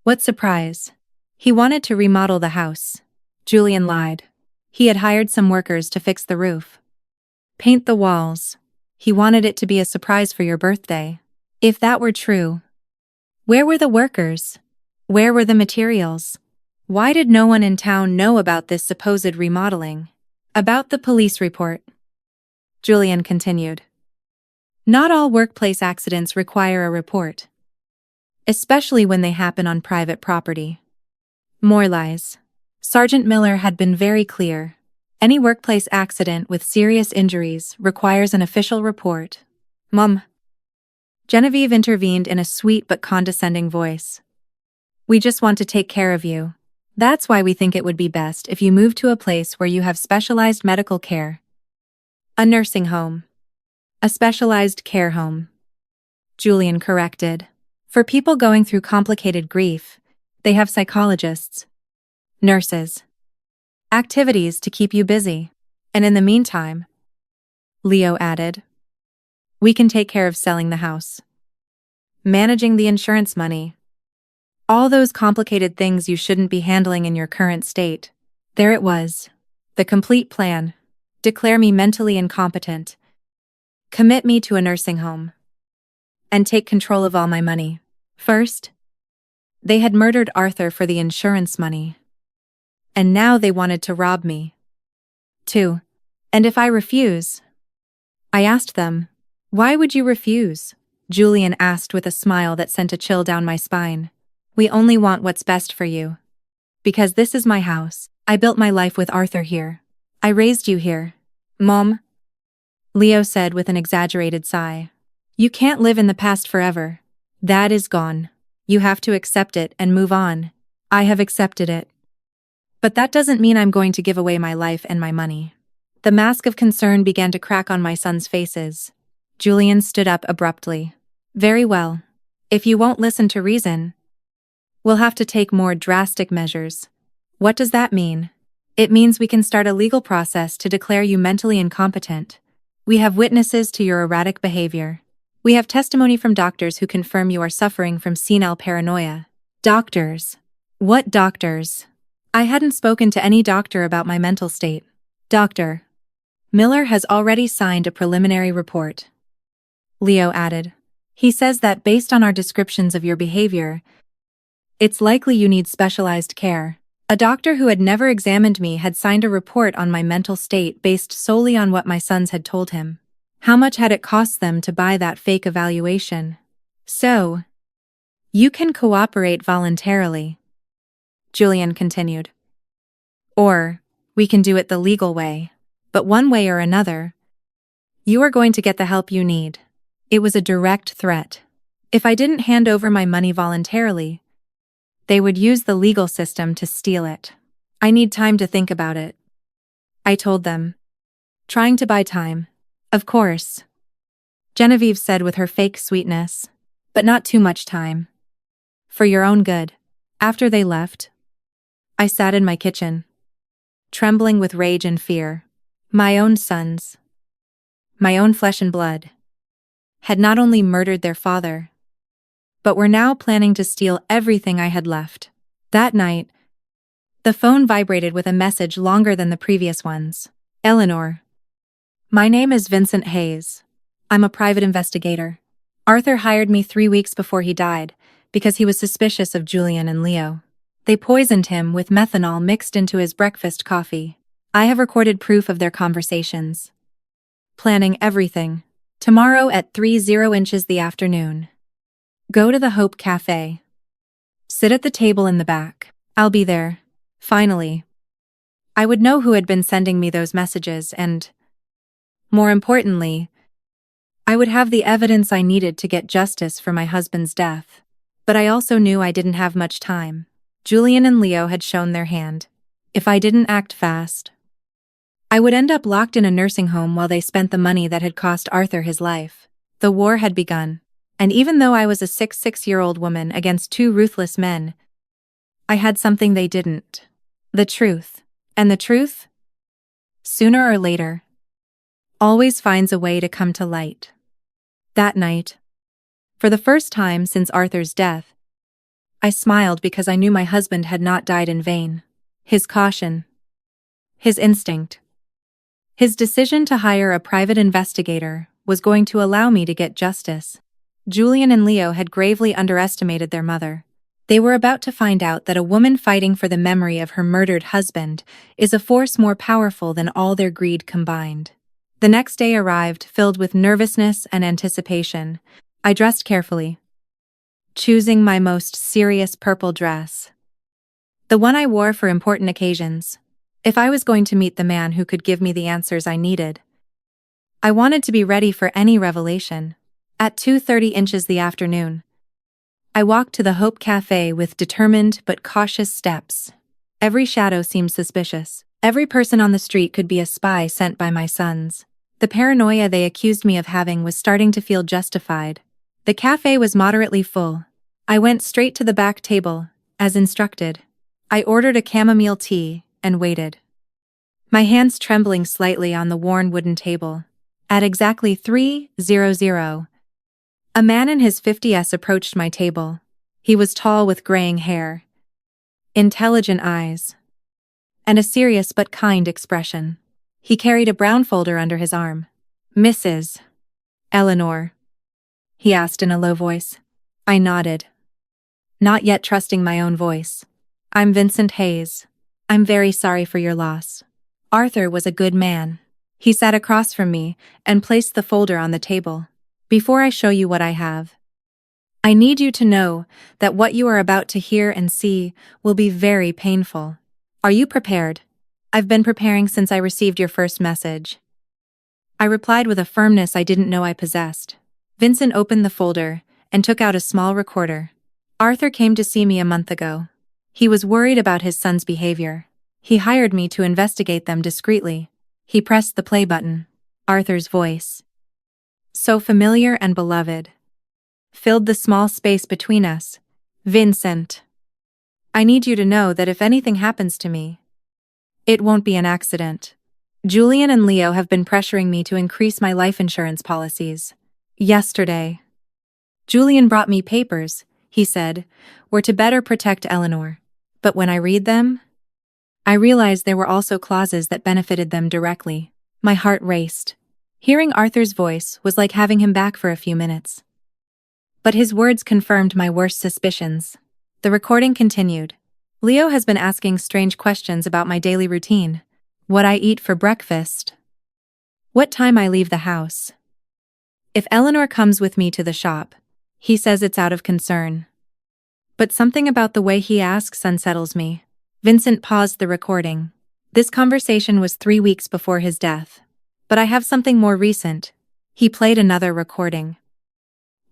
"What surprise?" "He wanted to remodel the house." Julian lied. "He had hired some workers to fix the roof. Paint the walls. He wanted it to be a surprise for your birthday." "If that were true, where were the workers? Where were the materials? Why did no one in town know about this supposed remodeling?" "About the police report," Julian continued. "Not all workplace accidents require a report, especially when they happen on private property." More lies. Sergeant Miller had been very clear. Any workplace accident with serious injuries requires an official report. "Mom," Genevieve intervened in a sweet but condescending voice. "We just want to take care of you. That's why we think it would be best if you move to a place where you have specialized medical care. A nursing home. A specialized care home," Julian corrected. "For people going through complicated grief, they have psychologists, nurses, activities to keep you busy. And in the meantime," Leo added, "we can take care of selling the house, managing the insurance money. All those complicated things you shouldn't be handling in your current state." There it was. The complete plan. Declare me mentally incompetent. Commit me to a nursing home. And take control of all my money. First, they had murdered Arthur for the insurance money. And now they wanted to rob me. 2. And if I refuse? I asked them. "Why would you refuse?" Julian asked with a smile that sent a chill down my spine. "We only want what's best for you. Because this is my house. I built my life with Arthur here. I raised you here." "Mom," Leo said with an exaggerated sigh, "you can't live in the past forever. That is gone. You have to accept it and move on." "I have accepted it. But that doesn't mean I'm going to give away my life and my money." The mask of concern began to crack on my sons' faces. Julian stood up abruptly. Very well. If you won't listen to reason, we'll have to take more drastic measures. What does that mean? It means we can start a legal process to declare you mentally incompetent. We have witnesses to your erratic behavior. We have testimony from doctors who confirm you are suffering from senile paranoia. Doctors? What doctors? I hadn't spoken to any doctor about my mental state. Dr. Miller has already signed a preliminary report. Leo added. He says that based on our descriptions of your behavior, it's likely you need specialized care. A doctor who had never examined me had signed a report on my mental state based solely on what my sons had told him. How much had it cost them to buy that fake evaluation? So, you can cooperate voluntarily, Julian continued. Or, we can do it the legal way. But one way or another, you are going to get the help you need. It was a direct threat. If I didn't hand over my money voluntarily, they would use the legal system to steal it. I need time to think about it, I told them. Trying to buy time. Of course, Genevieve said with her fake sweetness. But not too much time. For your own good. After they left, I sat in my kitchen, trembling with rage and fear. My own sons, my own flesh and blood, had not only murdered their father, but were now planning to steal everything I had left. That night, the phone vibrated with a message longer than the previous ones. Eleanor. My name is Vincent Hayes. I'm a private investigator. Arthur hired me 3 weeks before he died because he was suspicious of Julian and Leo. They poisoned him with methanol mixed into his breakfast coffee. I have recorded proof of their conversations. Planning everything. Tomorrow at 3:00 the afternoon. Go to the Hope Cafe. Sit at the table in the back. I'll be there. Finally, I would know who had been sending me those messages and, more importantly, I would have the evidence I needed to get justice for my husband's death. But I also knew I didn't have much time. Julian and Leo had shown their hand. If I didn't act fast, I would end up locked in a nursing home while they spent the money that had cost Arthur his life. The war had begun, and even though I was a 6'6" woman against 2 ruthless men, I had something they didn't. The truth. And the truth, sooner or later, always finds a way to come to light. That night, for the first time since Arthur's death, I smiled because I knew my husband had not died in vain. His caution, his instinct, his decision to hire a private investigator was going to allow me to get justice. Julian and Leo had gravely underestimated their mother. They were about to find out that a woman fighting for the memory of her murdered husband is a force more powerful than all their greed combined. The next day arrived filled with nervousness and anticipation. I dressed carefully, choosing my most serious purple dress, the one I wore for important occasions. If I was going to meet the man who could give me the answers I needed, I wanted to be ready for any revelation. At 2:30 the afternoon, I walked to the Hope Cafe with determined but cautious steps. Every shadow seemed suspicious. Every person on the street could be a spy sent by my sons. The paranoia they accused me of having was starting to feel justified. The cafe was moderately full. I went straight to the back table, as instructed. I ordered a chamomile tea and waited, my hands trembling slightly on the worn wooden table. At exactly 3:00, a man in his 50s approached my table. He was tall with graying hair, intelligent eyes, and a serious but kind expression. He carried a brown folder under his arm. Mrs. Eleanor, he asked in a low voice. I nodded, not yet trusting my own voice. I'm Vincent Hayes. I'm very sorry for your loss. Arthur was a good man. He sat across from me and placed the folder on the table. Before I show you what I have, I need you to know that what you are about to hear and see will be very painful. Are you prepared? I've been preparing since I received your first message, I replied with a firmness I didn't know I possessed. Vincent opened the folder and took out a small recorder. Arthur came to see me a month ago. He was worried about his son's behavior. He hired me to investigate them discreetly. He pressed the play button. Arthur's voice, so familiar and beloved, filled the small space between us. Vincent, I need you to know that if anything happens to me, it won't be an accident. Julian and Leo have been pressuring me to increase my life insurance policies. Yesterday, Julian brought me papers, he said, were to better protect Eleanor. But when I read them, I realized there were also clauses that benefited them directly. My heart raced. Hearing Arthur's voice was like having him back for a few minutes. But his words confirmed my worst suspicions. The recording continued. Leo has been asking strange questions about my daily routine. What I eat for breakfast. What time I leave the house. If Eleanor comes with me to the shop, he says it's out of concern. But something about the way he asks unsettles me. Vincent paused the recording. This conversation was 3 weeks before his death. But I have something more recent. He played another recording.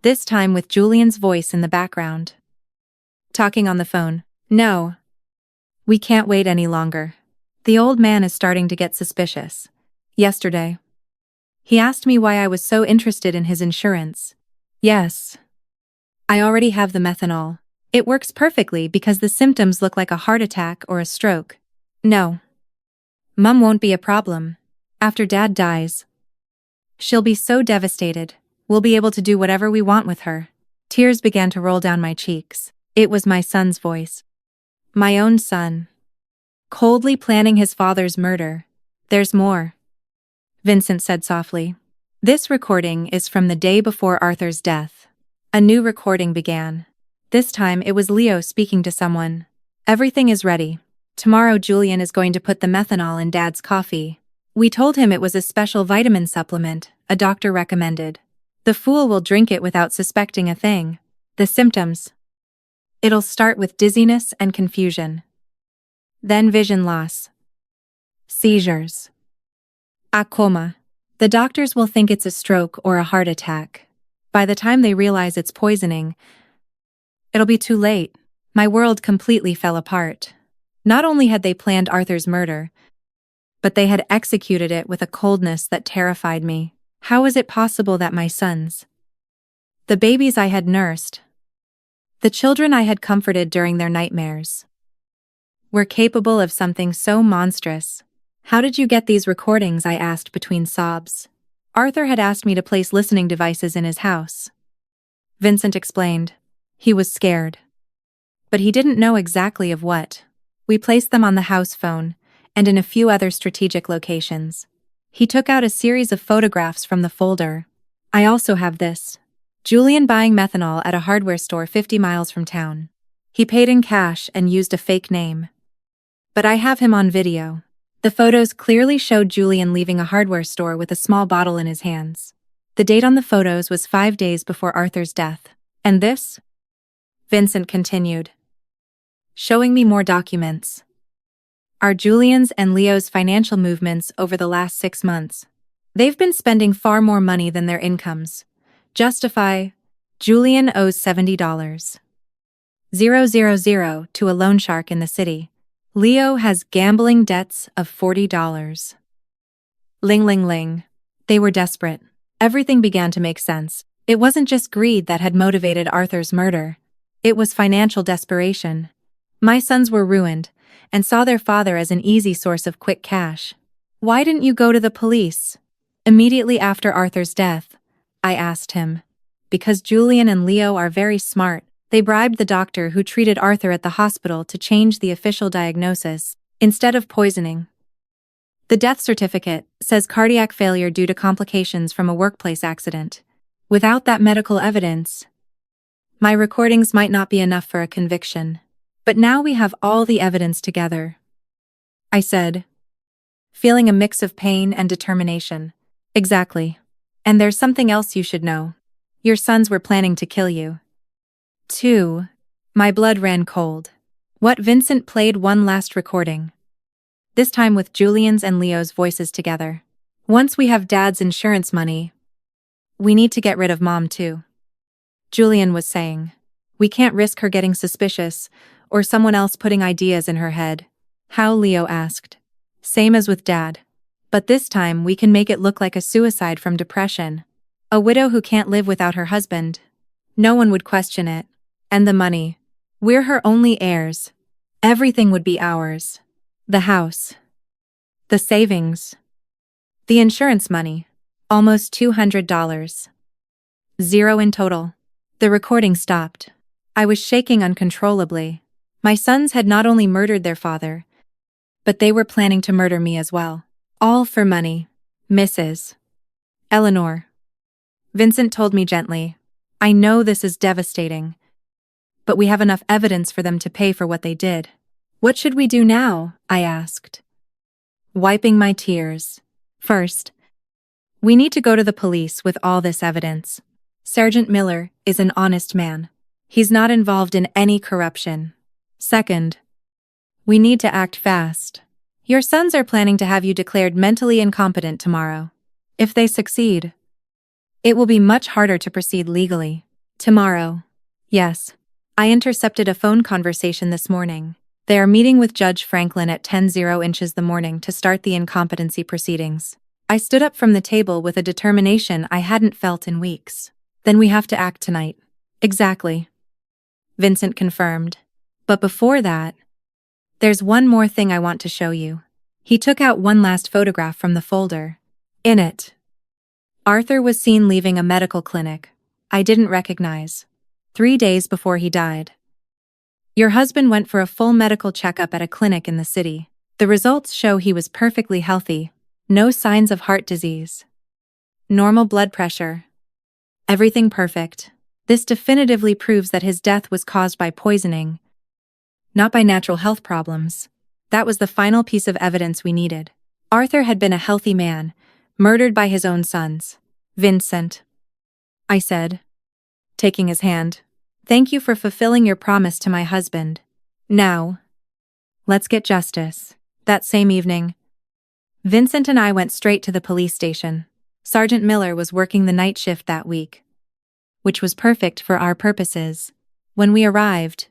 This time with Julian's voice in the background. Talking on the phone. No. We can't wait any longer. The old man is starting to get suspicious. Yesterday, he asked me why I was so interested in his insurance. Yes. I already have the methanol. It works perfectly because the symptoms look like a heart attack or a stroke. No. Mum won't be a problem. After Dad dies, she'll be so devastated. We'll be able to do whatever we want with her. Tears began to roll down my cheeks. It was my son's voice. My own son. Coldly planning his father's murder. There's more, Vincent said softly. This recording is from the day before Arthur's death. A new recording began. This time it was Leo speaking to someone. Everything is ready. Tomorrow Julian is going to put the methanol in Dad's coffee. We told him it was a special vitamin supplement a doctor recommended. The fool will drink it without suspecting a thing. The symptoms. It'll start with dizziness and confusion. Then vision loss. Seizures. A coma. The doctors will think it's a stroke or a heart attack. By the time they realize it's poisoning, it'll be too late. My world completely fell apart. Not only had they planned Arthur's murder, but they had executed it with a coldness that terrified me. How was it possible that my sons, the babies I had nursed, the children I had comforted during their nightmares, were capable of something so monstrous? How did you get these recordings? I asked between sobs. Arthur had asked me to place listening devices in his house. Vincent explained. He was scared. But he didn't know exactly of what. We placed them on the house phone, and in a few other strategic locations. He took out a series of photographs from the folder. I also have this. Julian buying methanol at a hardware store 50 miles from town. He paid in cash and used a fake name. But I have him on video. The photos clearly showed Julian leaving a hardware store with a small bottle in his hands. The date on the photos was 5 days before Arthur's death. And this? Vincent continued, showing me more documents. Are Julian's and Leo's financial movements over the last 6 months. They've been spending far more money than their incomes. Justify. Julian owes $70,000 to a loan shark in the city. Leo has gambling debts of $40. Ling ling ling. They were desperate. Everything began to make sense. It wasn't just greed that had motivated Arthur's murder. It was financial desperation. My sons were ruined, and saw their father as an easy source of quick cash. Why didn't you go to the police? Immediately after Arthur's death, I asked him. Because Julian and Leo are very smart. They bribed the doctor who treated Arthur at the hospital to change the official diagnosis, instead of poisoning. The death certificate says cardiac failure due to complications from a workplace accident. Without that medical evidence, my recordings might not be enough for a conviction. But now we have all the evidence together, I said, feeling a mix of pain and determination. Exactly. And there's something else you should know. Your sons were planning to kill you. 2. My blood ran cold. What? Vincent played one last recording. This time with Julian's and Leo's voices together. Once we have Dad's insurance money, we need to get rid of Mom too. Julian was saying. We can't risk her getting suspicious, or someone else putting ideas in her head. How? Leo asked. Same as with Dad. But this time we can make it look like a suicide from depression. A widow who can't live without her husband. No one would question it. And the money. We're her only heirs. Everything would be ours. The house. The savings. The insurance money. Almost $200. Zero in total. The recording stopped. I was shaking uncontrollably. My sons had not only murdered their father, but they were planning to murder me as well. All for money. Mrs. Eleanor. Vincent told me gently, I know this is devastating, but we have enough evidence for them to pay for what they did. What should we do now? I asked, wiping my tears. First, we need to go to the police with all this evidence. Sergeant Miller is an honest man. He's not involved in any corruption. Second, we need to act fast. Your sons are planning to have you declared mentally incompetent tomorrow. If they succeed, it will be much harder to proceed legally. Tomorrow. Yes. I intercepted a phone conversation this morning. They are meeting with Judge Franklin at 10:00 the morning to start the incompetency proceedings. I stood up from the table with a determination I hadn't felt in weeks. Then we have to act tonight. Exactly. Vincent confirmed. But before that, there's one more thing I want to show you. He took out one last photograph from the folder. In it, Arthur was seen leaving a medical clinic I didn't recognize. 3 days before he died. Your husband went for a full medical checkup at a clinic in the city. The results show he was perfectly healthy. No signs of heart disease. Normal blood pressure. Everything perfect. This definitively proves that his death was caused by poisoning, not by natural health problems. That was the final piece of evidence we needed. Arthur had been a healthy man, murdered by his own sons. Vincent, I said, taking his hand. Thank you for fulfilling your promise to my husband. Now, let's get justice. That same evening, Vincent and I went straight to the police station. Sergeant Miller was working the night shift that week, which was perfect for our purposes. When we arrived,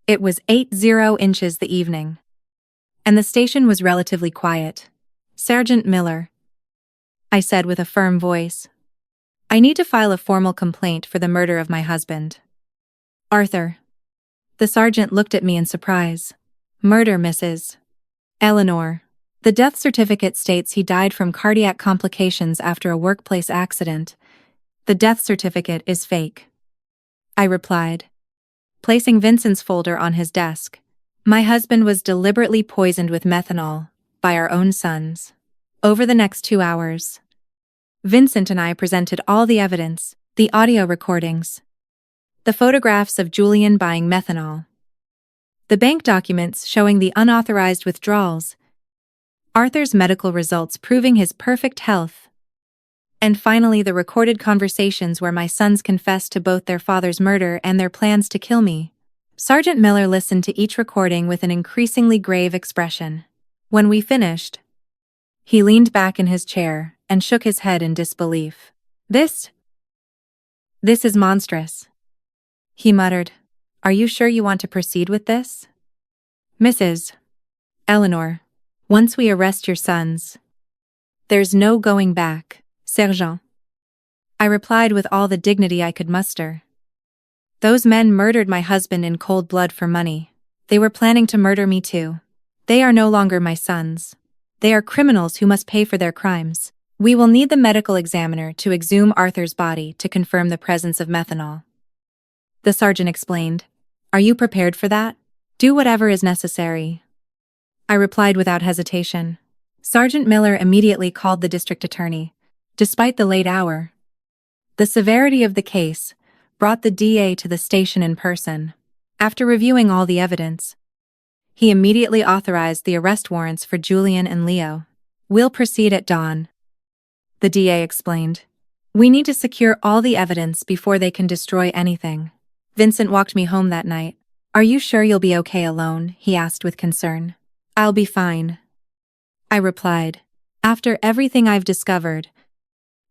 it was 8:00 the evening, and the station was relatively quiet. Sergeant Miller, I said with a firm voice, I need to file a formal complaint for the murder of my husband. Arthur. The sergeant looked at me in surprise. Murder, Mrs. Eleanor. The death certificate states he died from cardiac complications after a workplace accident. The death certificate is fake. I replied, placing Vincent's folder on his desk. My husband was deliberately poisoned with methanol by our own sons. Over the next 2 hours, Vincent and I presented all the evidence, the audio recordings, the photographs of Julian buying methanol, the bank documents showing the unauthorized withdrawals, Arthur's medical results proving his perfect health, and finally the recorded conversations where my sons confessed to both their father's murder and their plans to kill me. Sergeant Miller listened to each recording with an increasingly grave expression. When we finished, he leaned back in his chair and shook his head in disbelief. This is monstrous, he muttered. Are you sure you want to proceed with this? Mrs. Eleanor, once we arrest your sons, there's no going back, Sergeant. I replied with all the dignity I could muster. Those men murdered my husband in cold blood for money. They were planning to murder me too. They are no longer my sons. They are criminals who must pay for their crimes. We will need the medical examiner to exhume Arthur's body to confirm the presence of methanol. The sergeant explained. Are you prepared for that? Do whatever is necessary. I replied without hesitation. Sergeant Miller immediately called the district attorney. Despite the late hour, the severity of the case brought the DA to the station in person. After reviewing all the evidence, he immediately authorized the arrest warrants for Julian and Leo. We'll proceed at dawn, the DA explained. We need to secure all the evidence before they can destroy anything. Vincent walked me home that night. Are you sure you'll be okay alone? He asked with concern. I'll be fine, I replied. After everything I've discovered,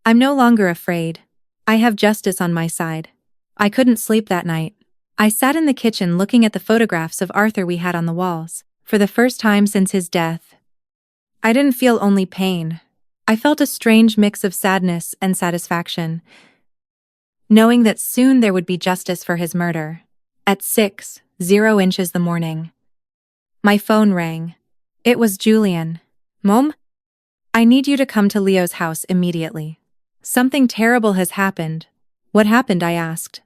I'm no longer afraid. I have justice on my side. I couldn't sleep that night. I sat in the kitchen looking at the photographs of Arthur we had on the walls. For the first time since his death, I didn't feel only pain. I felt a strange mix of sadness and satisfaction, knowing that soon there would be justice for his murder. At 6:00 the morning, my phone rang. It was Julian. "Mom? I need you to come to Leo's house immediately. Something terrible has happened." "What happened?" I asked,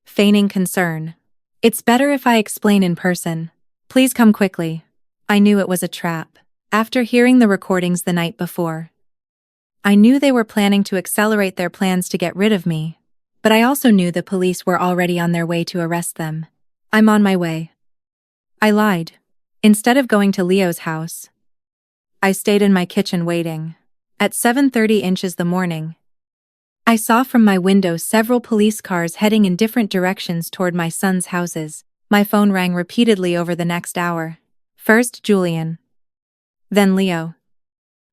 feigning concern. "It's better if I explain in person. Please come quickly." I knew it was a trap. After hearing the recordings the night before, I knew they were planning to accelerate their plans to get rid of me, but I also knew the police were already on their way to arrest them. "I'm on my way." I lied. Instead of going to Leo's house, I stayed in my kitchen waiting. At 7:30 the morning, I saw from my window several police cars heading in different directions toward my son's houses. My phone rang repeatedly over the next hour. First Julian, then Leo,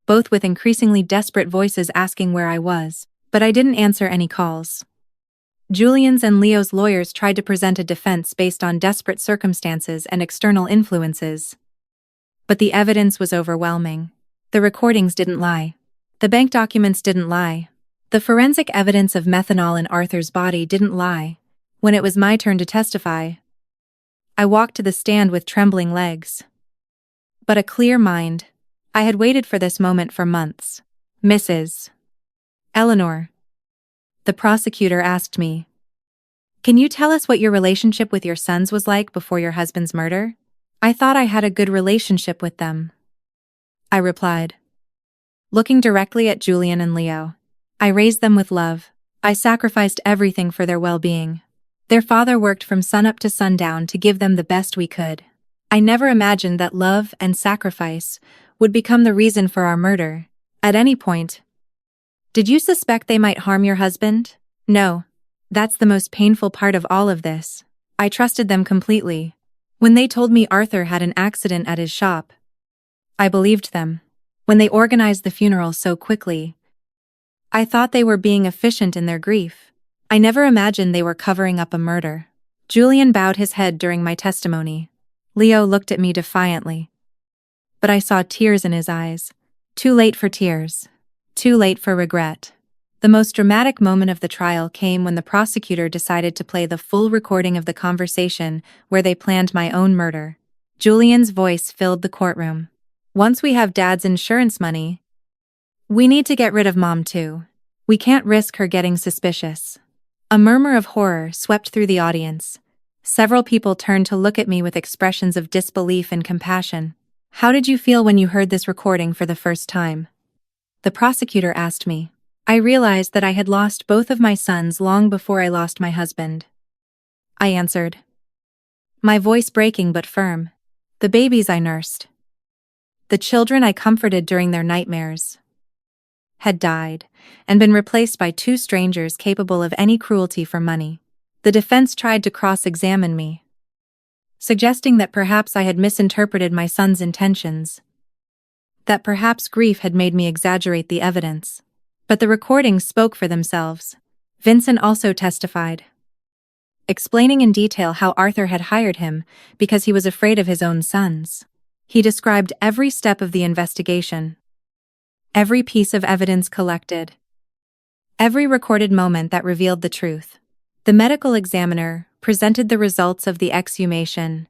both with increasingly desperate voices asking where I was, but I didn't answer any calls. Julian's and Leo's lawyers tried to present a defense based on desperate circumstances and external influences, but the evidence was overwhelming. The recordings didn't lie. The bank documents didn't lie. The forensic evidence of methanol in Arthur's body didn't lie. When it was my turn to testify, I walked to the stand with trembling legs, but a clear mind. I had waited for this moment for months. "Mrs. Eleanor," the prosecutor asked me, "can you tell us what your relationship with your sons was like before your husband's murder?" "I thought I had a good relationship with them," I replied, looking directly at Julian and Leo. "I raised them with love. I sacrificed everything for their well-being. Their father worked from sunup to sundown to give them the best we could. I never imagined that love and sacrifice would become the reason for our murder. At any point, did you suspect they might harm your husband?" "No. That's the most painful part of all of this. I trusted them completely. When they told me Arthur had an accident at his shop, I believed them. When they organized the funeral so quickly, I thought they were being efficient in their grief. I never imagined they were covering up a murder." Julian bowed his head during my testimony. Leo looked at me defiantly, but I saw tears in his eyes. Too late for tears. Too late for regret. The most dramatic moment of the trial came when the prosecutor decided to play the full recording of the conversation where they planned my own murder. Julian's voice filled the courtroom. "Once we have Dad's insurance money, we need to get rid of Mom too. We can't risk her getting suspicious." A murmur of horror swept through the audience. Several people turned to look at me with expressions of disbelief and compassion. "How did you feel when you heard this recording for the first time?" the prosecutor asked me. I realized that I had lost both of my sons long before I lost my husband. I answered, my voice breaking but firm. "The babies I nursed, the children I comforted during their nightmares, had died and been replaced by two strangers capable of any cruelty for money." The defense tried to cross-examine me, suggesting that perhaps I had misinterpreted my son's intentions, that perhaps grief had made me exaggerate the evidence. But the recordings spoke for themselves. Vincent also testified, explaining in detail how Arthur had hired him because he was afraid of his own sons. He described every step of the investigation, every piece of evidence collected, every recorded moment that revealed the truth. The medical examiner presented the results of the exhumation,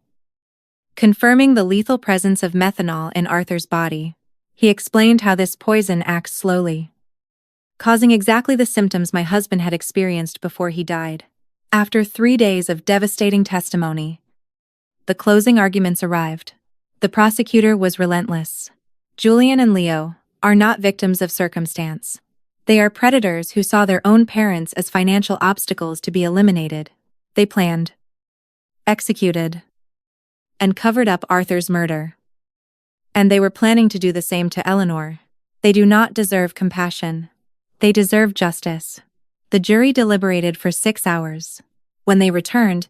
confirming the lethal presence of methanol in Arthur's body. He explained how this poison acts slowly, causing exactly the symptoms my husband had experienced before he died. After 3 days of devastating testimony, the closing arguments arrived. The prosecutor was relentless. Julian and Leo are not victims of circumstance. They are predators who saw their own parents as financial obstacles to be eliminated. They planned, executed, and covered up Arthur's murder. And they were planning to do the same to Eleanor. They do not deserve compassion. They deserve justice. The jury deliberated for 6 hours. When they returned,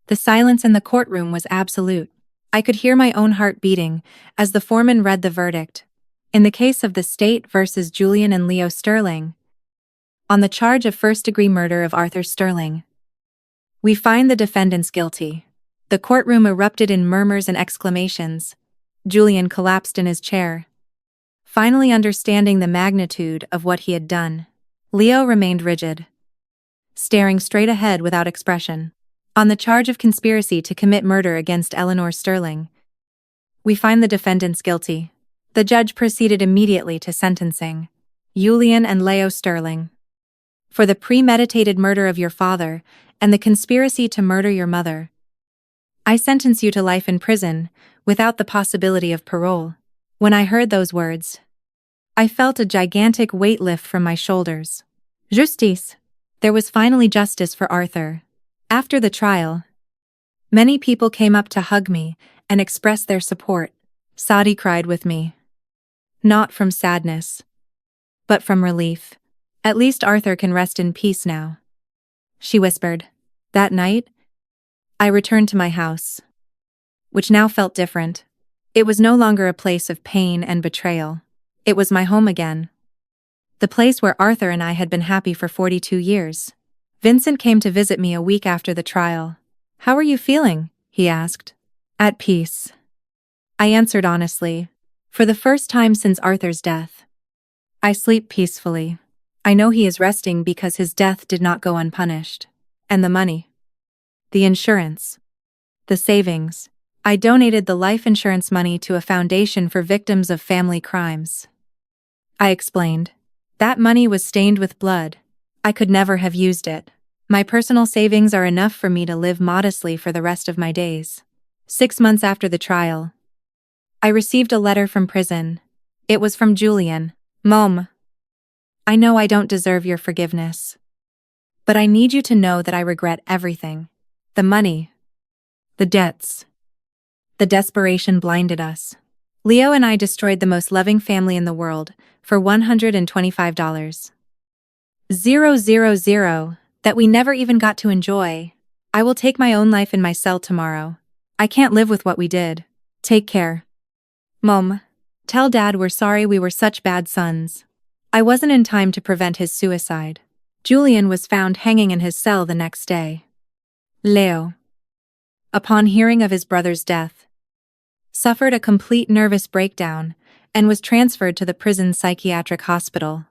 the silence in the courtroom was absolute. I could hear my own heart beating as the foreman read the verdict. In the case of the state versus Julian and Leo Sterling, on the charge of first-degree murder of Arthur Sterling, we find the defendants guilty. The courtroom erupted in murmurs and exclamations. Julian collapsed in his chair, finally understanding the magnitude of what he had done. Leo remained rigid, staring straight ahead without expression. On the charge of conspiracy to commit murder against Eleanor Sterling, we find the defendants guilty. The judge proceeded immediately to sentencing Julian and Leo Sterling for the premeditated murder of your father and the conspiracy to murder your mother. I sentence you to life in prison, without the possibility of parole. When I heard those words, I felt a gigantic weight lift from my shoulders. Justice! There was finally justice for Arthur. After the trial, many people came up to hug me and express their support. Saudi cried with me. Not from sadness, but from relief. At least Arthur can rest in peace now, she whispered. That night, I returned to my house, which now felt different. It was no longer a place of pain and betrayal. It was my home again. The place where Arthur and I had been happy for 42 years. Vincent came to visit me a week after the trial. How are you feeling? He asked. At peace, I answered honestly. For the first time since Arthur's death, I sleep peacefully. I know he is resting because his death did not go unpunished. And the money, the insurance, the savings. I donated the life insurance money to a foundation for victims of family crimes. I explained. That money was stained with blood. I could never have used it. My personal savings are enough for me to live modestly for the rest of my days. 6 months after the trial, I received a letter from prison. It was from Julian. Mom, I know I don't deserve your forgiveness, but I need you to know that I regret everything. The money, the debts, the desperation blinded us. Leo and I destroyed the most loving family in the world for $125. 000 that we never even got to enjoy. I will take my own life in my cell tomorrow. I can't live with what we did. Take care. Mom, tell Dad we're sorry we were such bad sons. I wasn't in time to prevent his suicide. Julian was found hanging in his cell the next day. Leo, upon hearing of his brother's death, suffered a complete nervous breakdown and was transferred to the prison psychiatric hospital.